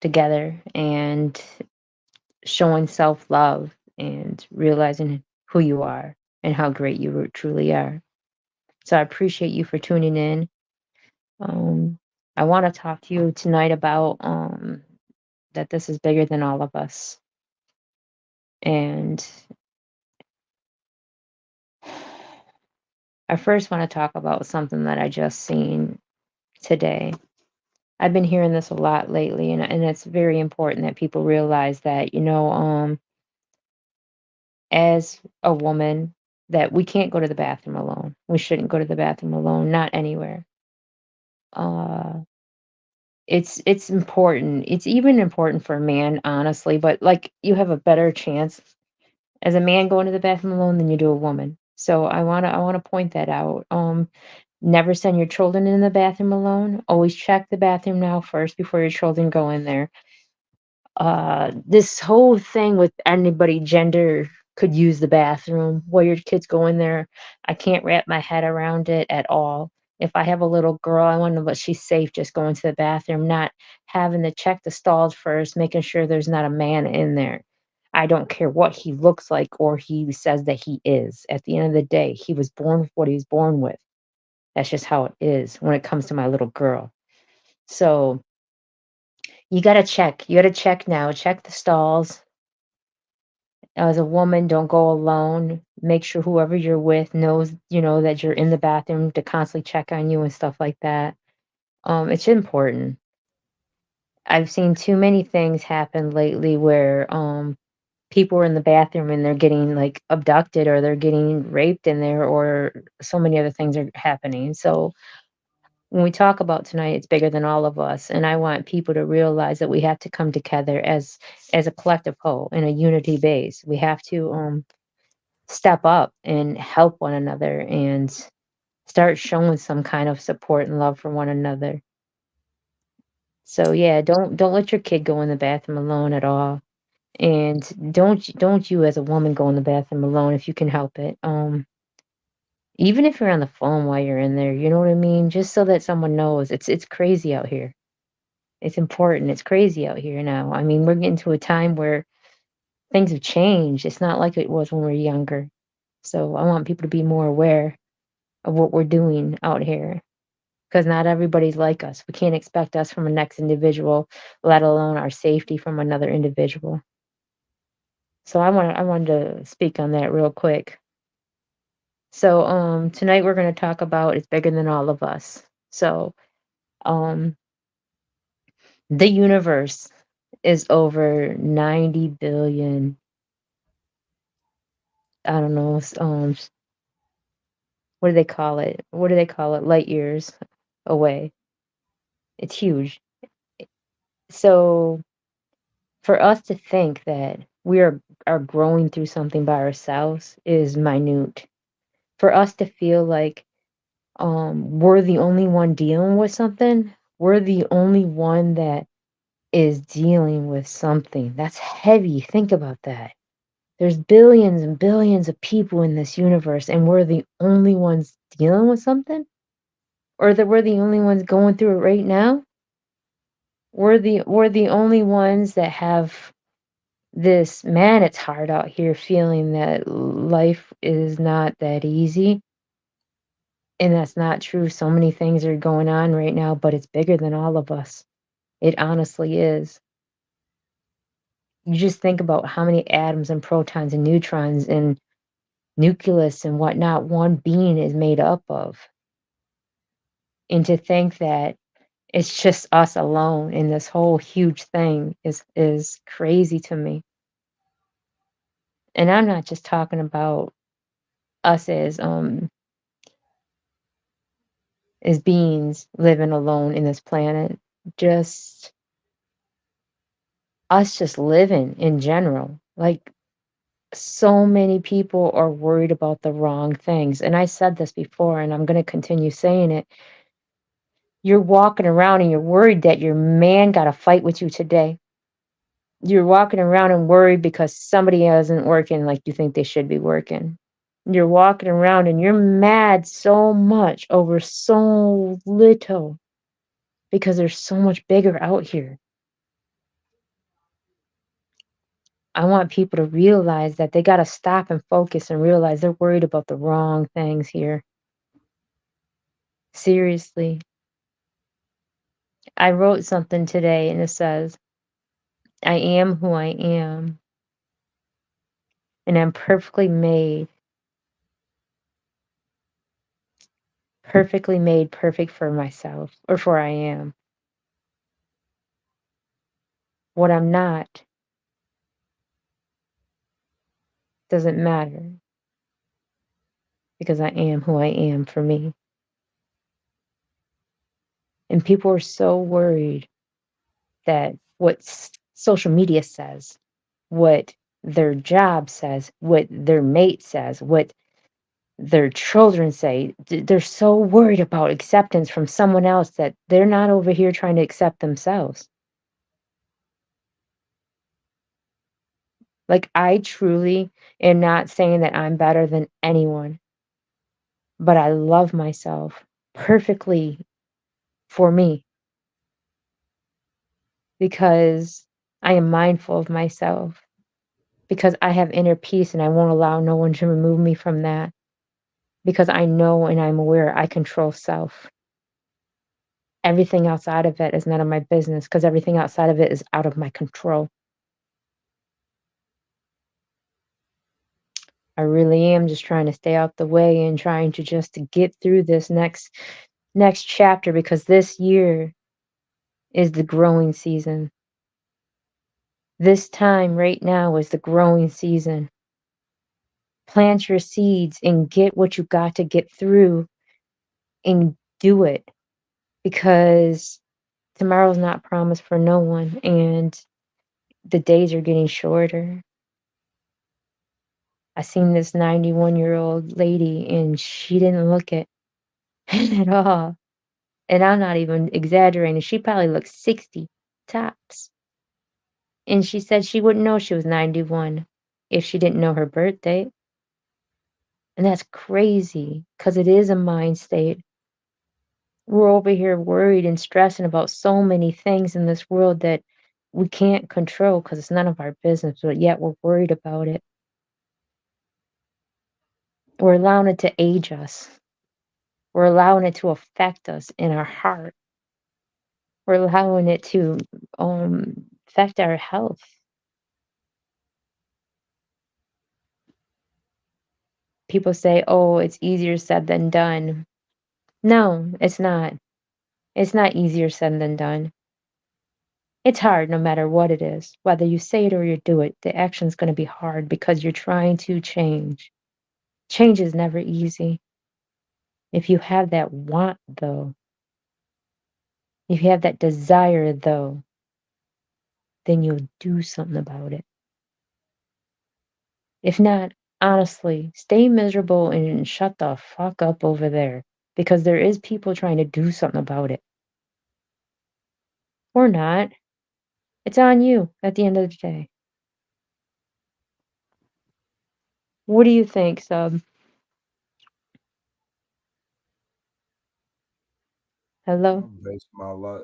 together and showing self love and realizing who you are and how great you truly are. So I appreciate you for tuning in. Um, I want to talk to you tonight about that this is bigger than all of us. And I first want to talk about something that I just seen today. I've been hearing this a lot lately, and it's very important that people realize that, as a woman, that we can't go to the bathroom alone. We shouldn't go to the bathroom alone, not anywhere. Uh, it's important. It's even important for a man, honestly, but like you have a better chance as a man going to the bathroom alone than you do a woman. So I wanna point that out. Never send your children in the bathroom alone. Always check the bathroom now first before your children go in there. This whole thing with anybody gender could use the bathroom while your kids go in there. I can't wrap my head around it at all. If I have a little girl, I want to know that she's safe just going to the bathroom, not having to check the stalls first, making sure there's not a man in there. I don't care what he looks like or he says that he is. At the end of the day, he was born with what he was born with. That's just how it is when it comes to my little girl. So you gotta check. You gotta check now. Check the stalls. As a woman, don't go alone. Make sure whoever you're with knows, that you're in the bathroom to constantly check on you and stuff like that. It's important. I've seen too many things happen lately where people are in the bathroom and they're getting like abducted or they're getting raped in there or so many other things are happening. So when we talk about tonight, it's bigger than all of us, and I want people to realize that we have to come together as a collective whole in a unity base. We have to step up and help one another and start showing some kind of support and love for one another. So yeah, don't let your kid go in the bathroom alone at all. And don't you as a woman go in the bathroom alone if you can help it. Even if you're on the phone while you're in there, you know what I mean? Just so that someone knows. It's crazy out here. It's important. It's crazy out here now. I mean, we're getting to a time where things have changed. It's not like it was when we were younger. So I want people to be more aware of what we're doing out here because not everybody's like us. We can't expect us from a next individual, let alone our safety from another individual. So I wanted to speak on that real quick. So tonight we're going to talk about it's bigger than all of us. So um the universe is over 90 billion, I don't know, what do they call it? What do they call it? Light years away. It's huge. So for us to think that we are growing through something by ourselves is minute. For us to feel like we're the only one dealing with something, we're the only one that is dealing with something. That's heavy. Think about that. There's billions and billions of people in this universe, and we're the only ones dealing with something? Or that we're the only ones going through it right now? We're the only ones that have this, man, it's hard out here feeling that life is not that easy. And that's not true. So many things are going on right now, but it's bigger than all of us. It honestly is. You just think about how many atoms and protons and neutrons and nucleus and whatnot one being is made up of. And to think that it's just us alone in this whole huge thing is crazy to me. And I'm not just talking about us as beings living alone in this planet. Just us just living in general. Like so many people are worried about the wrong things. And I said this before and I'm going to continue saying it. You're walking around and you're worried that your man got a fight with you today. You're walking around and worried because somebody isn't working like you think they should be working. You're walking around and you're mad so much over so little because there's so much bigger out here. I want people to realize that they got to stop and focus and realize they're worried about the wrong things here. Seriously. I wrote something today and it says, I am who I am, and I'm perfectly made perfect for myself or for I am. What I'm not doesn't matter because I am who I am for me. And people are so worried that what social media says, what their job says, what their mate says, what their children say, they're so worried about acceptance from someone else that they're not over here trying to accept themselves. Like, I truly am not saying that I'm better than anyone, but I love myself perfectly for me because I am mindful of myself, because I have inner peace and I won't allow no one to remove me from that, because I know and I'm aware I control self. Everything outside of it is none of my business because everything outside of it is out of my control. I really am just trying to stay out the way and trying to just to get through this next chapter because this year is the growing season. This time right now is the growing season. Plant your seeds and get what you got to get through and do it because tomorrow's not promised for no one and the days are getting shorter. I seen this 91-year-old lady and she didn't look it at all. And I'm not even exaggerating. She probably looked 60 tops. And she said she wouldn't know she was 91 if she didn't know her birthday. And that's crazy because it is a mind state. We're over here worried and stressing about so many things in this world that we can't control because it's none of our business, but yet we're worried about it. We're allowing it to age us. We're allowing it to affect us in our heart. We're allowing it to affect our health. People say, oh, it's easier said than done. No, it's not. It's not easier said than done. It's hard no matter what it is. Whether you say it or you do it, the action's going to be hard because you're trying to change. Change is never easy. If you have that want, though, if you have that desire, though, then you'll do something about it. If not, honestly, stay miserable and shut the fuck up over there because there is people trying to do something about it. Or not. It's on you at the end of the day. What do you think, Sub? Hello? I'm basing my life.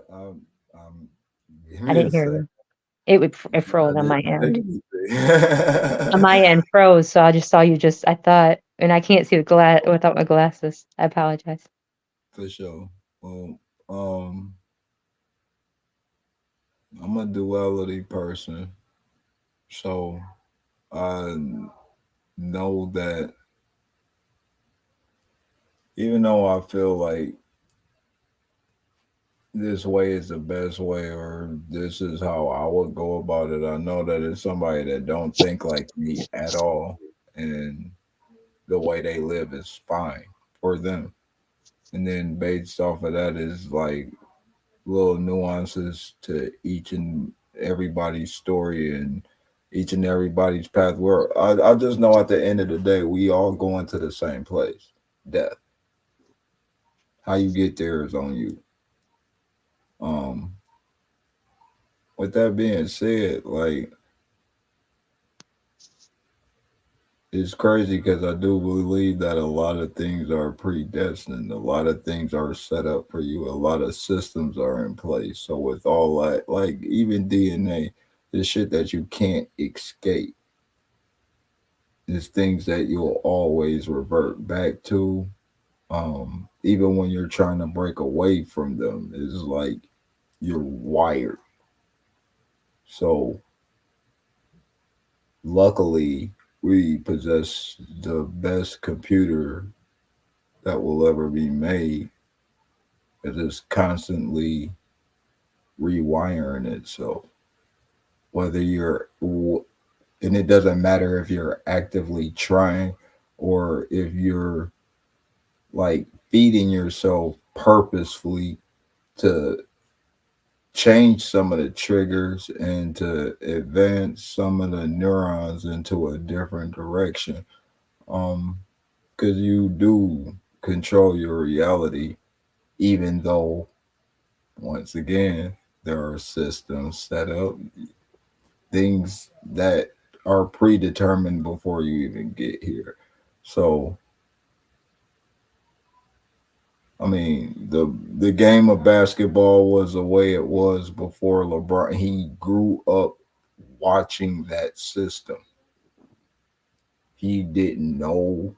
Give I me a didn't hear sec. you. It I froze on my didn't say end. On anything. my end froze, so I just saw you just I thought and I can't see with without my glasses. I apologize. For sure. Well, I'm a duality person, so I know that even though I feel like this way is the best way or this is how I would go about it, I know that it's somebody that don't think like me at all, and the way they live is fine for them. And then based off of that is like little nuances to each and everybody's story and each and everybody's path. Where I just know at the end of the day, we all going to the same place, death. How you get there is on you. Um, with that being said, like it's crazy because I do believe that a lot of things are predestined. A lot of things are set up for you. A lot of systems are in place. So with all that, like even DNA. It's shit that you can't escape. It's things that you'll always revert back to. Even when you're trying to break away from them, it's like you're wired. So luckily, we possess the best computer that will ever be made. It is constantly rewiring itself. Whether and it doesn't matter if you're actively trying or if you're like feeding yourself purposefully to change some of the triggers and to advance some of the neurons into a different direction. Um, because you do control your reality, even though once again there are systems set up, things that are predetermined before you even get here. So I mean, the game of basketball was the way it was before LeBron. He grew up watching that system. He didn't know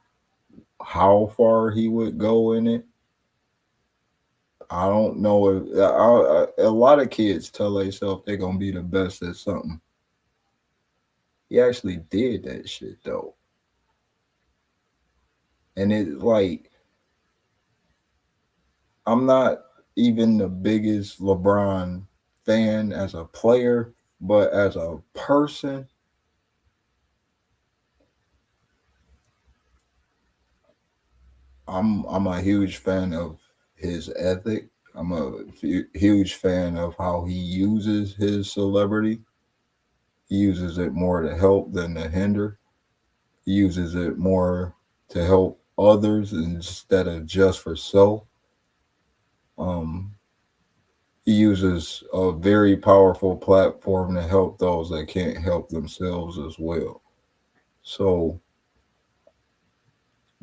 how far he would go in it. I don't know if a lot of kids tell themselves they're gonna be the best at something. He actually did that shit though, and it's like I'm not even the biggest LeBron fan as a player, but as a person, I'm a huge fan of his ethic. I'm a huge fan of how he uses his celebrity. He uses it more to help than to hinder. He uses it more to help others instead of just for self. Um, he uses a very powerful platform to help those that can't help themselves as well. So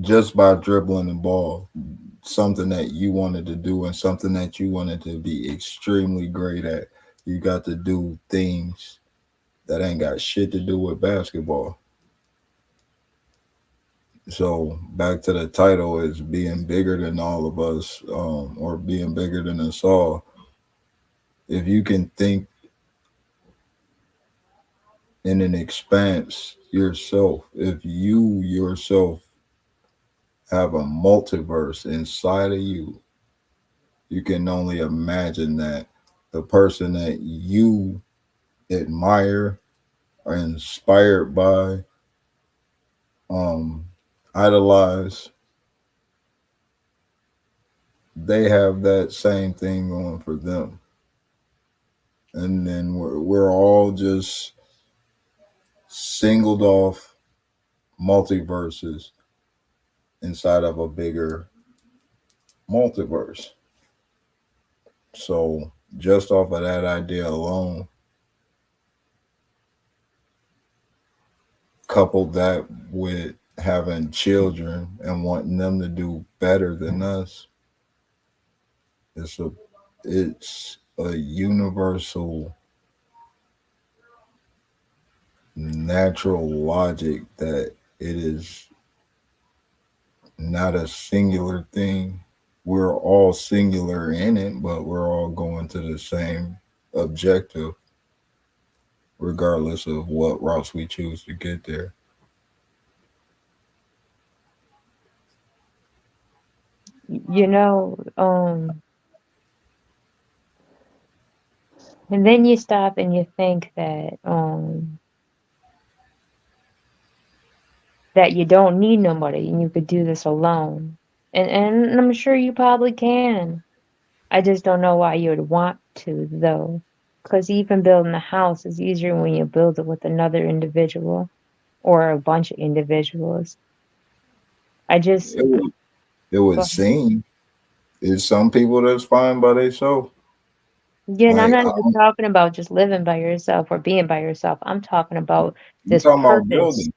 just by dribbling the ball, something that you wanted to do and something that you wanted to be extremely great at, you got to do things that ain't got shit to do with basketball. So back to the title is being bigger than all of us, or being bigger than us all. If you can think in an expanse yourself, if you yourself have a multiverse inside of you, you can only imagine that the person that you admire or inspired by, um, idolize, they have that same thing going for them. And then we're all just singled off multiverses inside of a bigger multiverse. So just off of that idea alone, couple that with having children and wanting them to do better than us, it's a universal natural logic that it is not a singular thing. We're all singular in it, but we're all going to the same objective, regardless of what routes we choose to get there. You know, and then you stop and you think that you don't need nobody and you could do this alone. And I'm sure you probably can. I just don't know why you would want to though. Because even building a house is easier when you build it with another individual or a bunch of individuals. I just, It would, it would well, seem it's some people that's fine by themselves. yeah, and I'm Like not even talking about just living by yourself or being by yourself. I'm talking about I'm this talking about purpose. building.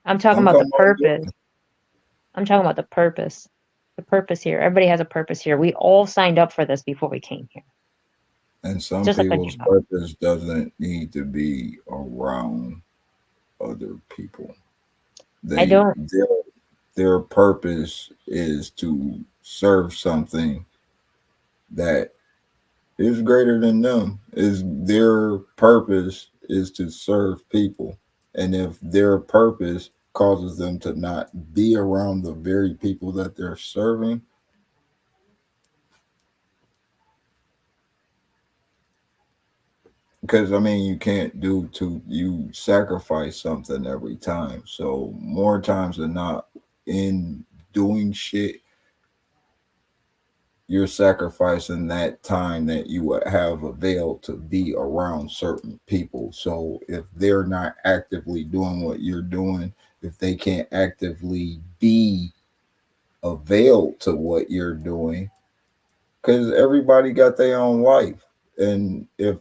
I'm talking I'm about the talking about purpose. building. I'm talking about the purpose. The purpose here. Everybody has a purpose here. We all signed up for this before we came here. And some just like a people's job. purpose doesn't need to be around other people. I They don't. their purpose is to serve something that is greater than them. Is their purpose is to serve people. And if their purpose causes them to not be around the very people that they're serving, because I mean, you can't do to you sacrifice something every time. So more times than not, in doing shit, you're sacrificing that time that you would have availed to be around certain people. So if they're not actively doing what you're doing, if they can't actively be availed to what you're doing, because everybody got their own life, and if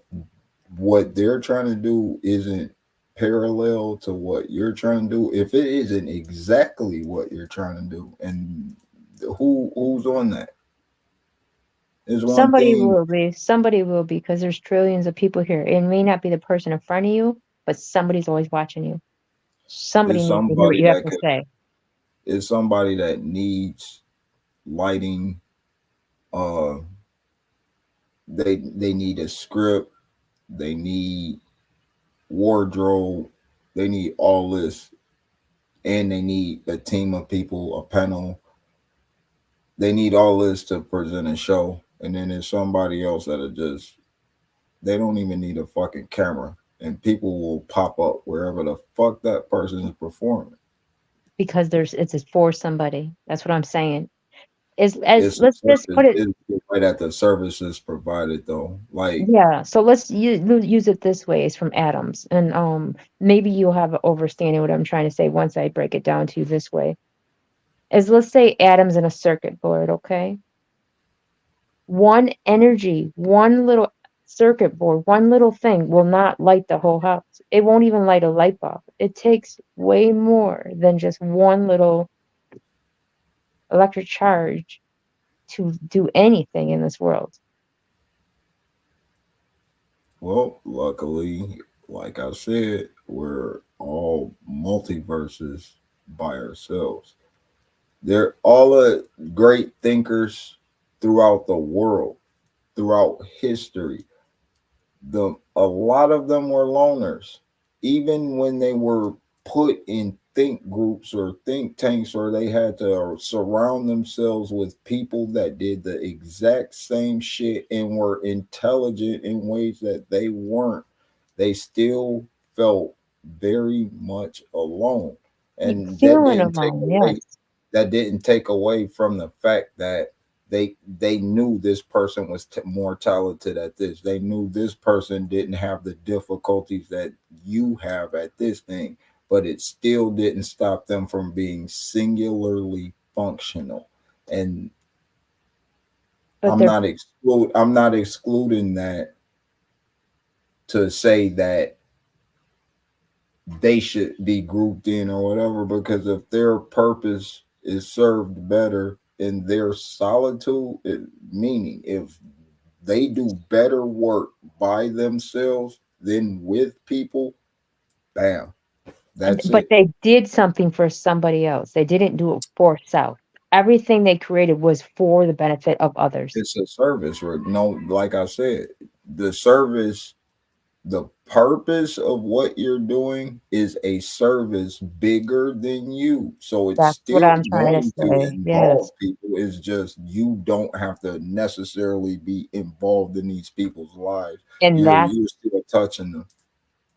what they're trying to do isn't parallel to what you're trying to do, if it isn't exactly what you're trying to do, and who's on that is one thing. Somebody will be, because there's trillions of people here. It may not be the person in front of you, but somebody's always watching you. Somebody Is needs to hear what somebody you have that to could say is somebody that needs lighting. uh they need a script, they need wardrobe, they need all this, and they need a team of people, a panel. They need all this to present a show. And then there's somebody else that are just, they don't even need a fucking camera, and people will pop up wherever the fuck that person is performing. because it's for somebody. That's what I'm saying. As It's a let's just service. put it. It's the way that the service is provided though. Like, Yeah, so let's use it this way. It's from atoms, and maybe you'll have an understanding what I'm trying to say once I break it down to you this way. Is, let's say atoms in a circuit board, okay? One energy, one little circuit board, one little thing will not light the whole house. It won't even light a light bulb. It takes way more than just one little electric charge to do anything in this world. well, luckily, like I said, we're all multiverses by ourselves. They're all great thinkers throughout the world, throughout history. A lot of them were loners, even when they were put in think groups or think tanks, or they had to surround themselves with people that did the exact same shit and were intelligent in ways that they weren't. They still felt very much alone, Keep and feeling alone, yes. that didn't take away from the fact that they knew this person was more talented at this. They knew this person didn't have the difficulties that you have at this thing, but it still didn't stop them from being singularly functional. And But they're I'm not excluding that to say that they should be grouped in or whatever, because if their purpose is served better in their solitude, meaning if they do better work by themselves than with people, bam, that's but it. they did something for somebody else. They didn't do it for self. Everything they created was for the benefit of others. It's a service. No, like I said, the service, the purpose of what you're doing is a service bigger than you. So it's That's what still I'm trying to going to say. involve Yes. people. It's just you don't have to necessarily be involved in these people's lives. And You're still touching them.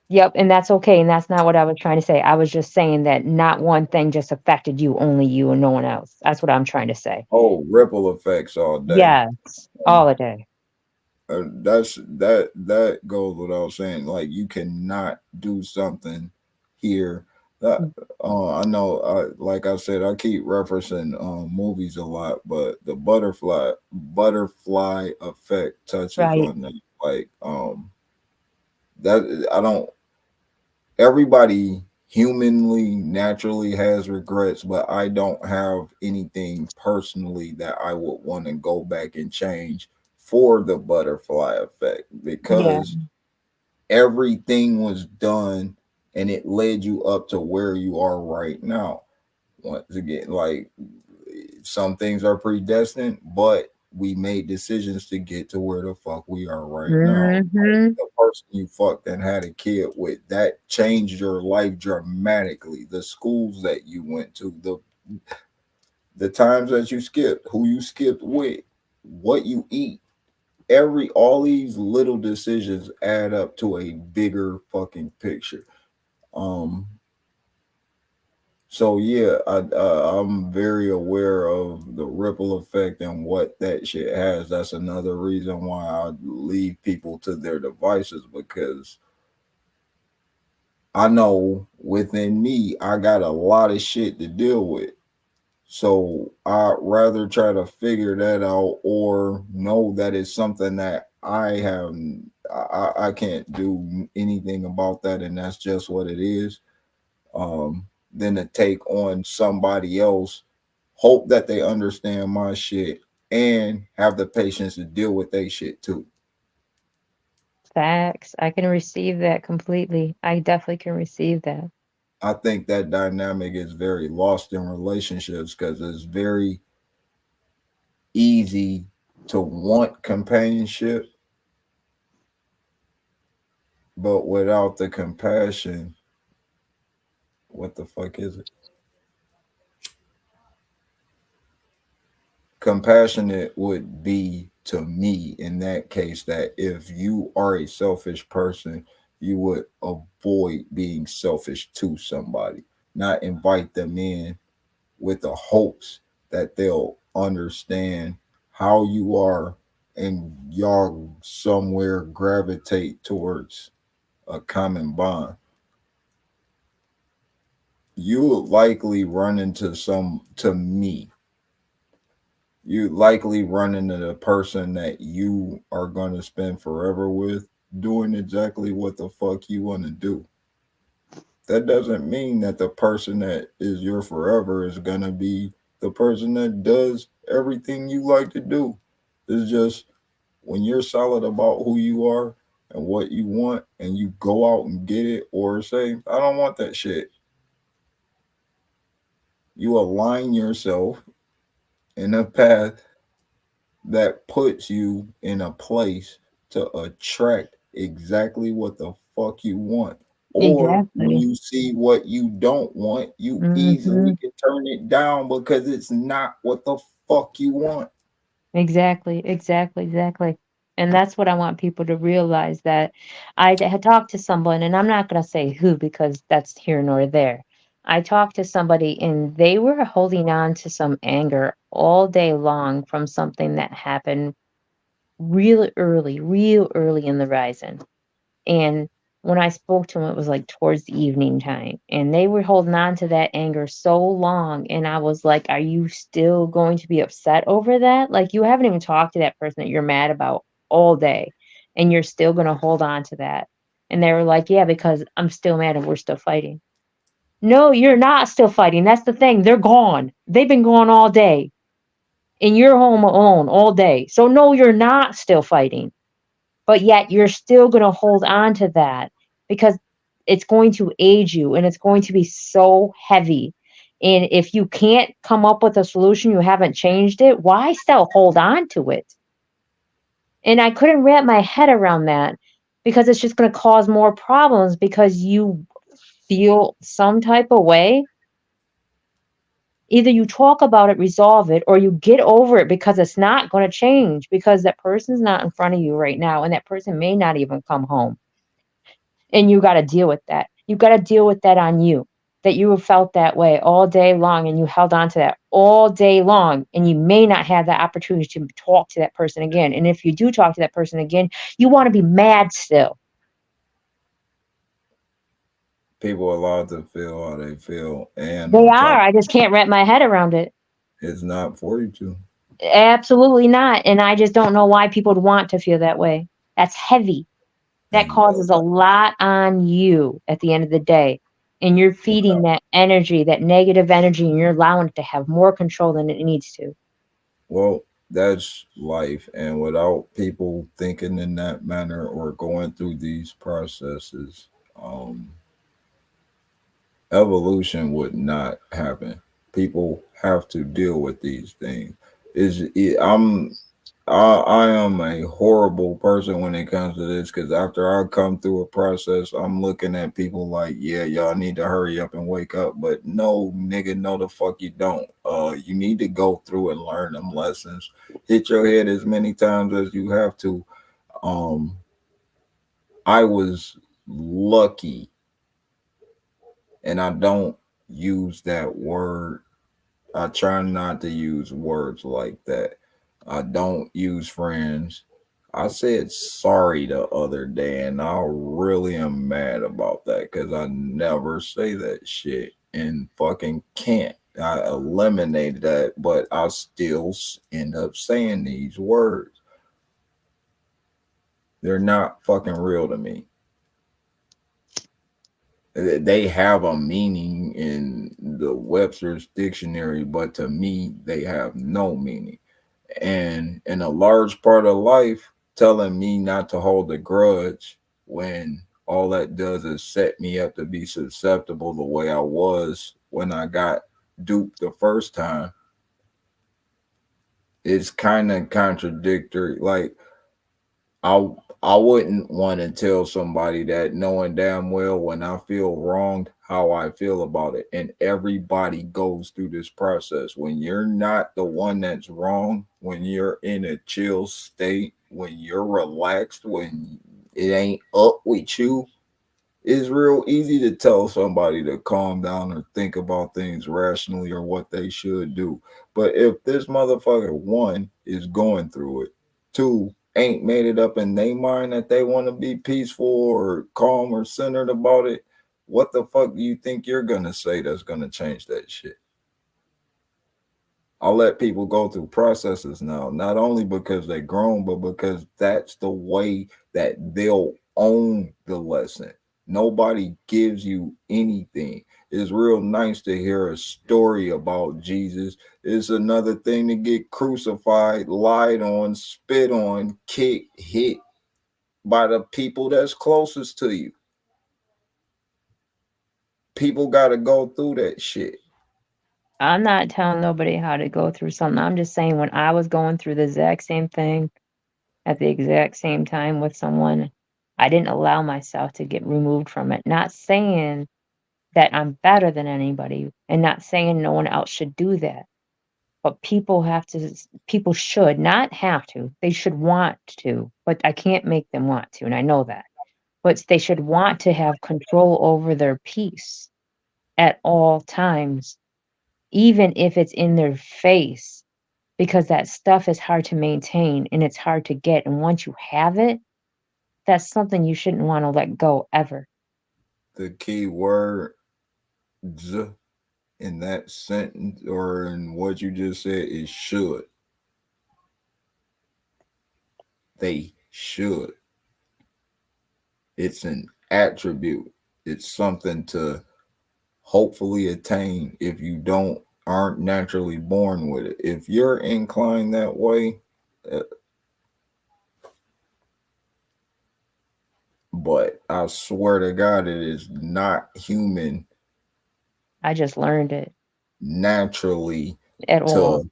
yep, and that's okay. And that's not what I was trying to say. I was just saying that not one thing just affected you, only you and no one else. That's what I'm trying to say. Oh, ripple effects all day. Yes, all a day. That goes without saying. Like, you cannot do something here. That I know. Like I said, I keep referencing movies a lot, but the butterfly effect touches Right. on that. Like, that I don't. Everybody humanly naturally has regrets, but I don't have anything personally that I would want to go back and change for the butterfly effect Yeah. because everything was done and it led you up to where you are right now. Once again, like some things are predestined, but we made decisions to get to where the fuck we are right now. Like Mhm. the person you fucked and had a kid with, that changed your life dramatically. The schools that you went to, the times that you skipped, who you skipped with, what you eat, all these little decisions add up to a bigger fucking picture. Um, So yeah, I'm very aware of the ripple effect and what that shit has. That's another reason why I leave people to their devices because I know within me I got a lot of shit to deal with. So I'd rather try to figure that out or know that it's something that I can't do anything about that and that's just what it is. um, than to take on somebody else, hope that they understand my shit, and have the patience to deal with their shit too. Facts. I can receive that completely. I definitely can receive that. I think that dynamic is very lost in relationships because it's very easy to want companionship, but without the compassion, what the fuck is it? Compassionate would be to me in that case that if you are a selfish person, you would avoid being selfish to somebody, not invite them in with the hopes that they'll understand how you are and y'all somewhere gravitate towards a common bond. You will likely run into some, to me, you likely run into the person that you are going to spend forever with doing exactly what the fuck you want to do. That doesn't mean that the person that is your forever is going to be the person that does everything you like to do. It's just when you're solid about who you are and what you want and you go out and get it or say, I don't want that shit, you align yourself in a path that puts you in a place to attract exactly what the fuck you want. Or when Exactly. you see what you don't want, you easily Mhm. can turn it down because it's not what the fuck you want. Exactly, exactly, exactly. And that's what I want people to realize that had talked to someone, and I'm not going to say who because that's here nor there. I talked to somebody and they were holding on to some anger all day long from something that happened real early in the rising. And when I spoke to him, it was like towards the evening time. And they were holding on to that anger so long. And I was like, are you still going to be upset over that? Like, you haven't even talked to that person that you're mad about all day. And you're still going to hold on to that. And they were like, yeah, because I'm still mad and we're still fighting. No, you're not still fighting. That's the thing. They're gone. They've been gone all day. And you're home alone all day. So, no, you're not still fighting, but yet you're still going to hold on to that because it's going to age you and it's going to be so heavy. And if you can't come up with a solution, you haven't changed it, why still hold on to it? And I couldn't wrap my head around that because it's just going to cause more problems because you feel some type of way. Either you talk about it, resolve it, or you get over it because it's not going to change because that person's not in front of you right now and that person may not even come home. And you gotta deal with that. You gotta deal with that on you, that you have felt that way all day long and you held on to that all day long, and you may not have the opportunity to talk to that person again. And if you do talk to that person again, you wanna be mad still. People are allowed to feel how they feel. And They on are, top, I just can't wrap my head around it. it's not for you to. Absolutely not, and I just don't know why people would want to feel that way. That's heavy. That And causes a lot on you at the end of the day. And you're feeding that energy, that negative energy, and you're allowing it to have more control than it needs to. well, that's life. And without people thinking in that manner or going through these processes, um, evolution would not happen. People have to deal with these things. I am a horrible person when it comes to this because after I come through a process, I'm looking at people like, yeah, y'all need to hurry up and wake up. But no, nigga, no, the fuck you don't. You need to go through and learn them lessons. Hit your head as many times as you have to. Um, I was lucky, and I don't use that word. I try not to use words like that. I don't use friends. I said sorry the other day, and I really am mad about that because I never say that shit and fucking can't. I eliminated that, but I still end up saying these words. They're not fucking real to me. They have a meaning in the Webster's dictionary, but to me, they have no meaning. And in a large part of life, telling me not to hold a grudge when all that does is set me up to be susceptible the way I was when I got duped the first time is kind of contradictory. Like I I wouldn't want to tell somebody that knowing damn well when I feel wronged how I feel about it. And everybody goes through this process. When you're not the one that's wrong, when you're in a chill state, when you're relaxed, when it ain't up with you, it's real easy to tell somebody to calm down or think about things rationally or what they should do. But if this motherfucker, one, is going through it, two, ain't made it up in their mind that they want to be peaceful or calm or centered about it, what the fuck do you think you're going to say that's going to change that shit? I let people go through processes now, not only because they grown, but because that's the way that they'll own the lesson. Nobody gives you anything. It's real nice to hear a story about Jesus. It's another thing to get crucified, lied on, spit on, kicked, hit by the people that's closest to you. People got to go through that shit. I'm not telling nobody how to go through something. I'm just saying when I was going through the exact same thing at the exact same time with someone, I didn't allow myself to get removed from it. Not saying that I'm better than anybody and not saying no one else should do that. But people should not have to. They should want to, but I can't make them want to, and I know that. But they should want to have control over their peace at all times, even if it's in their face, because that stuff is hard to maintain and it's hard to get. And once you have it, that's something you shouldn't want to let go ever. The key word in that sentence or in what you just said is should. They should. It's an attribute. It's something to hopefully attain if you don't aren't naturally born with it. If you're inclined that way, uh, but I swear to God, it is not human I just learned it naturally at all. to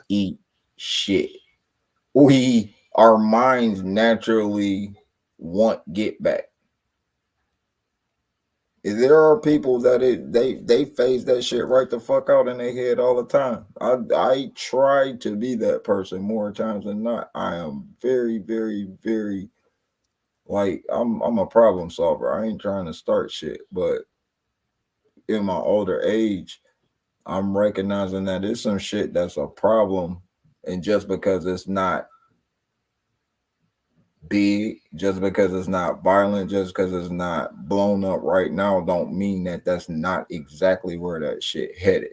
eat shit. Our minds naturally want get back. There are people that they phase that shit right the fuck out in their head all the time. I try to be that person more times than not. I am very, very, very like I'm a problem solver. I ain't trying to start shit, but in my older age, I'm recognizing that it's some shit that's a problem, and just because it's not big, just because it's not violent, just because it's not blown up right now, don't mean that that's not exactly where that shit headed.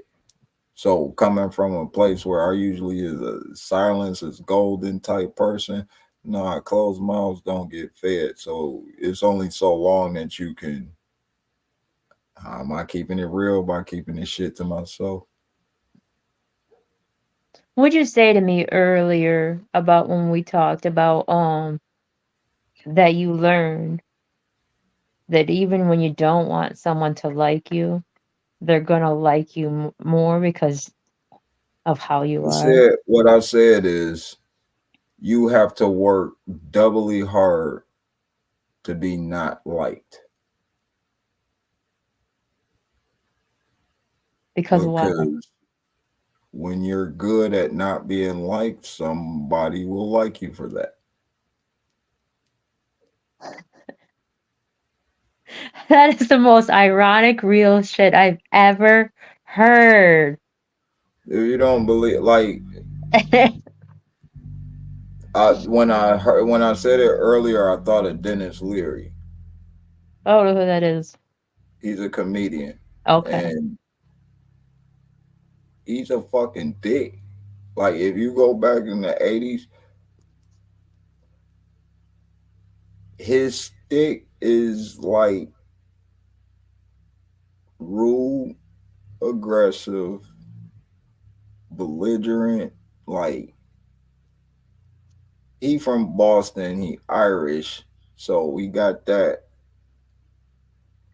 So coming from a place where I usually is a silence is golden type person, no, closed mouths don't get fed. So it's only so long that you can. Am I keeping it real by keeping this shit to myself? What'd you say to me earlier about when we talked about that you learned that even when you don't want someone to like you, they're gonna like you more because of how you are? What I said is you have to work doubly hard to be not liked Because why? because when you're good at not being liked, somebody will like you for that. That is the most ironic real shit I've ever heard. If you don't believe, like when I said it earlier, I thought of Dennis Leary. Oh, who that is. He's a comedian, Okay. and he's a fucking dick. Like if you go back in the '80s, his stick is like rude, aggressive, belligerent. Like he from Boston, he Irish, so we got that.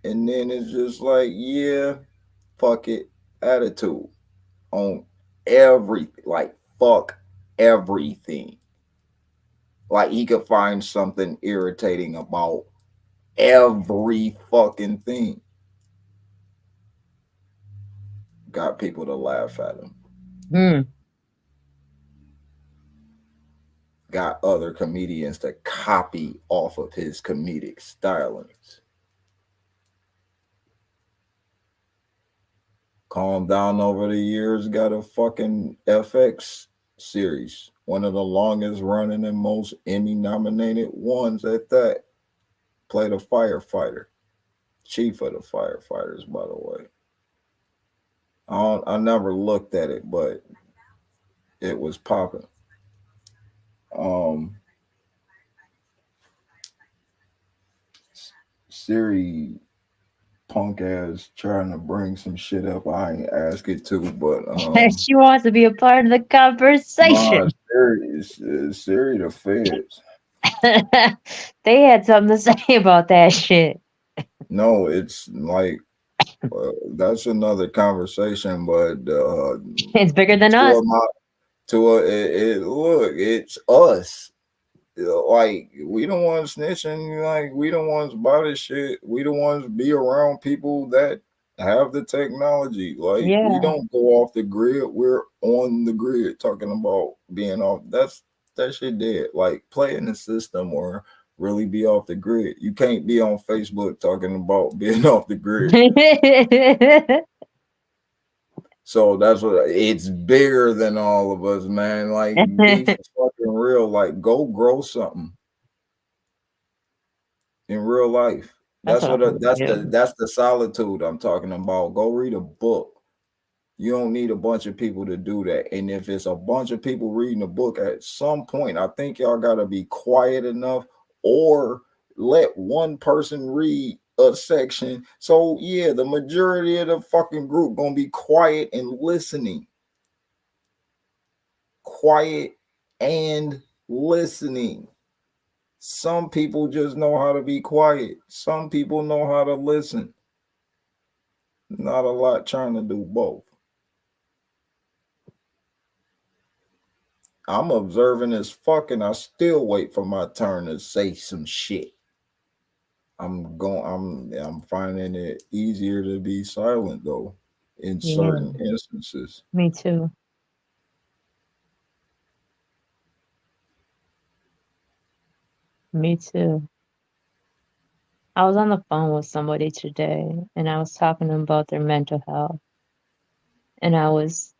And then it's just like, yeah, fuck it, attitude on everything. Like fuck everything. Like he could find something irritating about every fucking thing. Got people to laugh at him. Hmm. Got other comedians to copy off of his comedic stylings. Calm down over the years, got a fucking FX series. One of the longest running and most Emmy nominated ones at that. Played a firefighter. Chief of the firefighters, by the way. I never looked at it, but it was popping. Um, Siri punk ass trying to bring some shit up. I ain't ask it to, but She wants to be a part of the nah, conversation. Siri the feds. They had something to say about that shit. No, it's like that's another conversation. But It's bigger than to us. a my to a look, it's us. Like we don't want snitching. Like we don't want about this shit. We don't want to be around people that have the technology. Like we Yeah. don't go off the grid. We're on the grid talking about being off. That shit dead. Like play in the system or really be off the grid. You can't be on Facebook talking about being off the grid. So that's what it's bigger than all of us, man. Like be for fucking real. Like go grow something in real life. That's That's what I'm what gonna do. that's the solitude I'm talking about. Go read a book. You don't need a bunch of people to do that. And if it's a bunch of people reading a book at some point, I think y'all gotta be quiet enough or let one person read a section. So yeah, the majority of the fucking group gonna be quiet and listening. Quiet and listening. Some people just know how to be quiet. Some people know how to listen. Not a lot trying to do both. I'm observing as fuck and I still wait for my turn to say some shit. I'm finding it easier to be silent though in Yeah, certain instances. me too. Me too. I was on the phone with somebody today and I was talking to them about their mental health and I was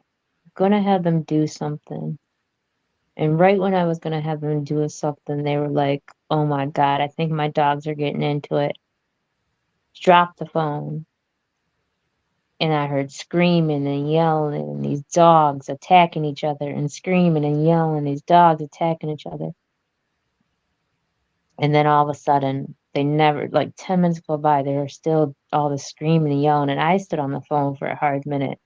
gonna have them do something. And right when I was gonna have them do something, they were like, "Oh my God, I think my dogs are getting into it." Dropped the phone and I heard screaming and yelling and these dogs attacking each other and screaming and yelling, these dogs attacking each other. And then all of a sudden, they never, like 10 minutes go by, they were still all the screaming and yelling. And I stood on the phone for a hard minute.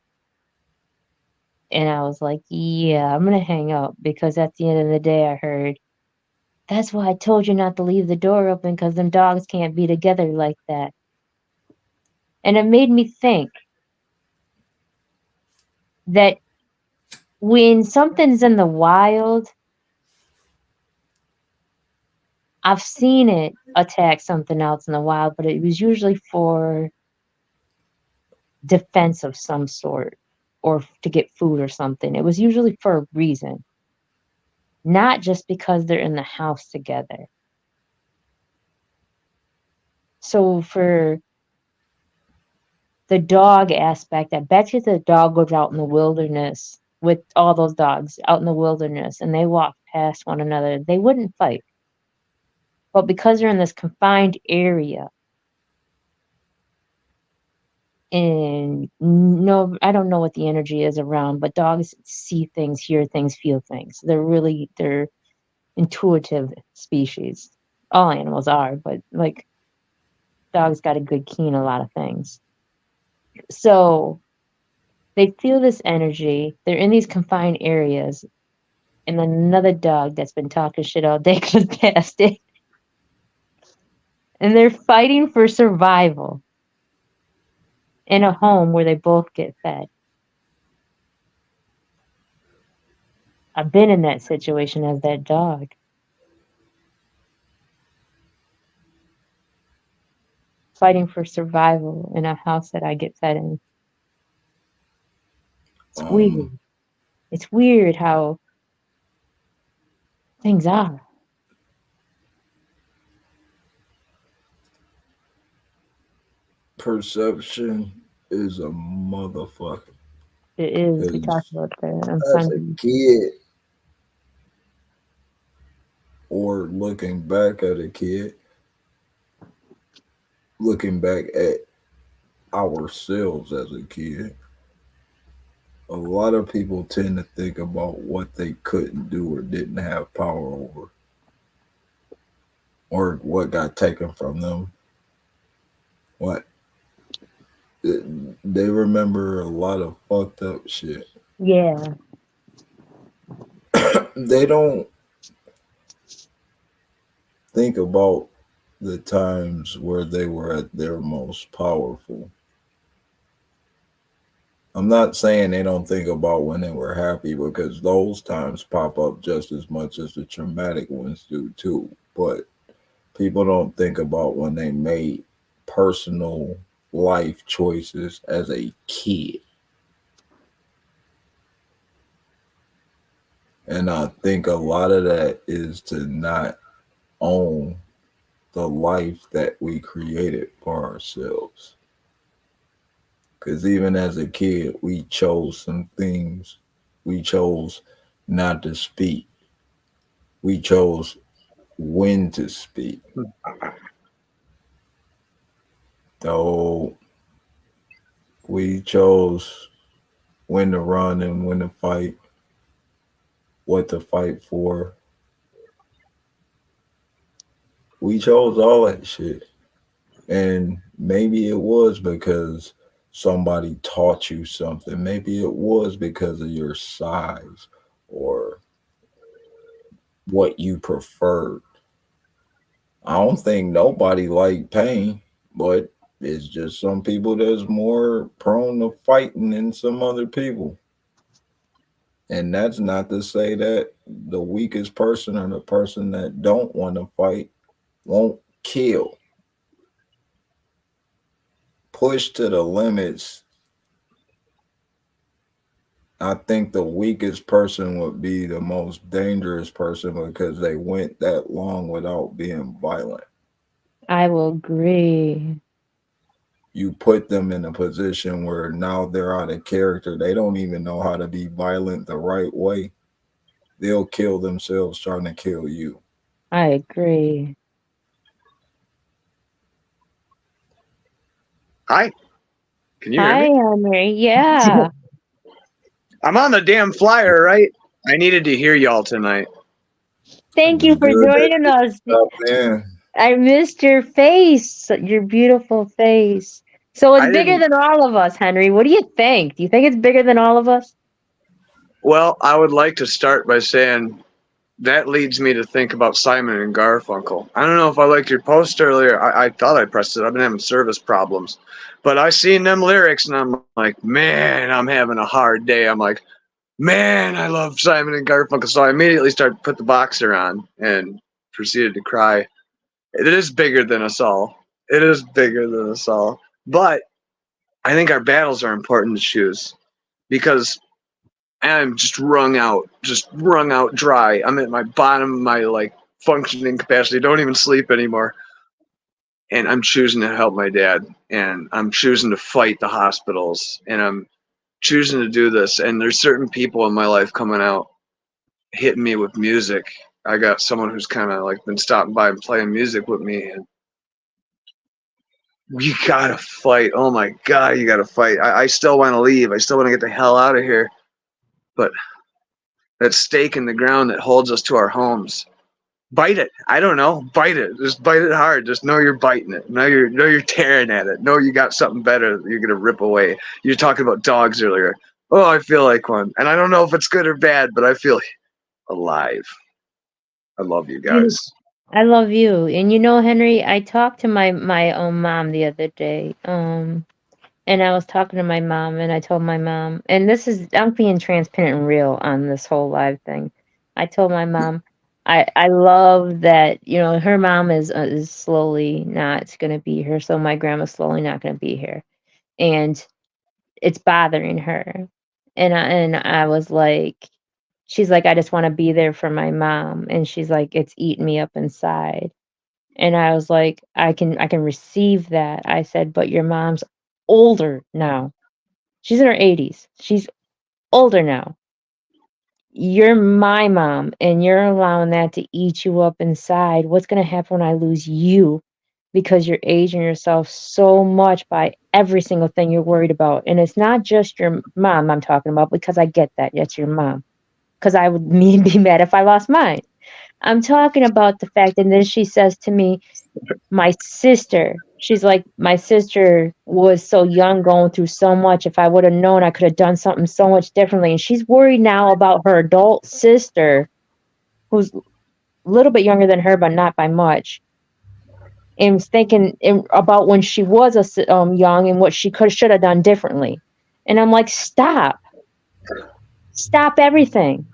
And I was like, yeah, I'm gonna hang up because at the end of the day, I heard, that's why I told you not to leave the door open because them dogs can't be together like that. And it made me think that when something's in the wild, I've seen it attack something else in the wild, but it was usually for defense of some sort or to get food or something. It was usually for a reason, not just because they're in the house together. So for the dog aspect, I bet you the dog goes out in the wilderness with all those dogs out in the wilderness and they walk past one another, they wouldn't fight. But because they're in this confined area, and no, I don't know what the energy is around, but dogs see things, hear things, feel things. They're intuitive species. All animals are, but like dogs got a good keen a lot of things. So they feel this energy. They're in these confined areas, and then another dog that's been talking shit all day goes past it, and they're fighting for survival in a home where they both get fed. I've been in that situation as that dog, fighting for survival in a house that I get fed in. It's Um, weird. It's weird how things are. Perception is a motherfucker. It is. We talked Because about that on as a Sunday. kid, or looking back at a kid, looking back at ourselves as a kid, a lot of people tend to think about what they couldn't do or didn't have power over, or what got taken from them. What they remember a lot of fucked up shit. Yeah, They don't think about the times where they were at their most powerful. I'm not saying they don't think about when they were happy because those times pop up just as much as the traumatic ones do too. But people don't think about when they made personal life choices as a kid. And I think a lot of that is to not own the life that we created for ourselves. Because even as a kid, we chose some things. We chose not to speak. We chose when to speak. So we chose when to run and when to fight, what to fight for. We chose all that shit. And maybe it was because somebody taught you something. Maybe it was because of your size or what you preferred. I don't think nobody like pain, but it's just some people that's more prone to fighting than some other people. And that's not to say that the weakest person or the person that don't want to fight won't kill. Push to the limits, I think the weakest person would be the most dangerous person because they went that long without being violent. I will agree. You put them in a position where now they're out of character. They don't even know how to be violent the right way. They'll kill themselves trying to kill you. I agree. Hi, can you hear Hi, me? Henry. Yeah. I'm on the damn flyer, right? I needed to hear y'all tonight. Thank It's you for good that joining you us. stopped in. I missed your face, your beautiful face. So it's I bigger didn't. than all of us, Henry. What do you think? Do you think it's bigger than all of us? Well, I would like to start by saying that leads me to think about Simon and Garfunkel. I don't know if I liked your post earlier. I thought I pressed it. I've been having service problems. But I seen them lyrics and I'm like, man, I'm having a hard day. I'm like, man, I love Simon and Garfunkel. So I immediately started put the boxer on and proceeded to cry. It is bigger than us all. It is bigger than us all. But I think our battles are important to choose because I'm just wrung out dry. I'm at my bottom of my like functioning capacity. Don't even sleep anymore. And I'm choosing to help my dad. And I'm choosing to fight the hospitals. And I'm choosing to do this. And there's certain people in my life coming out hitting me with music. I got someone who's kind of like been stopping by and playing music with me. And you gotta fight. Oh my God, you gotta fight. I still want to leave. I still want to get the hell out of here. But that stake in the ground that holds us to our homes, bite it. I don't know. Bite it. Just bite it hard. Just know you're biting it. Know you're tearing at it. Know you got something better that you're gonna rip away. You're talking about dogs earlier. Oh, I feel like one. And I don't know if it's good or bad, but I feel alive. I love you You, guys. I love you. And you know, Henry, I talked to my own mom the other day. And I was talking to my mom, and I told my mom, and this is, I'm being transparent and real on this whole live thing. I told my mom, I love that, you know, her mom is slowly not going to be here, so my grandma's slowly not going to be here, and it's bothering her. And I was like, she's like, I just want to be there for my mom, and she's like, it's eating me up inside. And I was like, I can receive that. I said, but your mom's older now. She's in her 80s. She's older now. You're my mom, and you're allowing that to eat you up inside. What's going to happen when I lose you? Because you're aging yourself so much by every single thing you're worried about. And it's not just your mom I'm talking about, because I get that. That's your mom. Because I would be mad if I lost mine. I'm talking about the fact, and then she says to me, my sister, she's like, my sister was so young, going through so much. If I would have known, I could have done something so much differently. And she's worried now about her adult sister, who's a little bit younger than her, but not by much. And was thinking about when she was young, and what she could should have done differently. And I'm like, stop everything.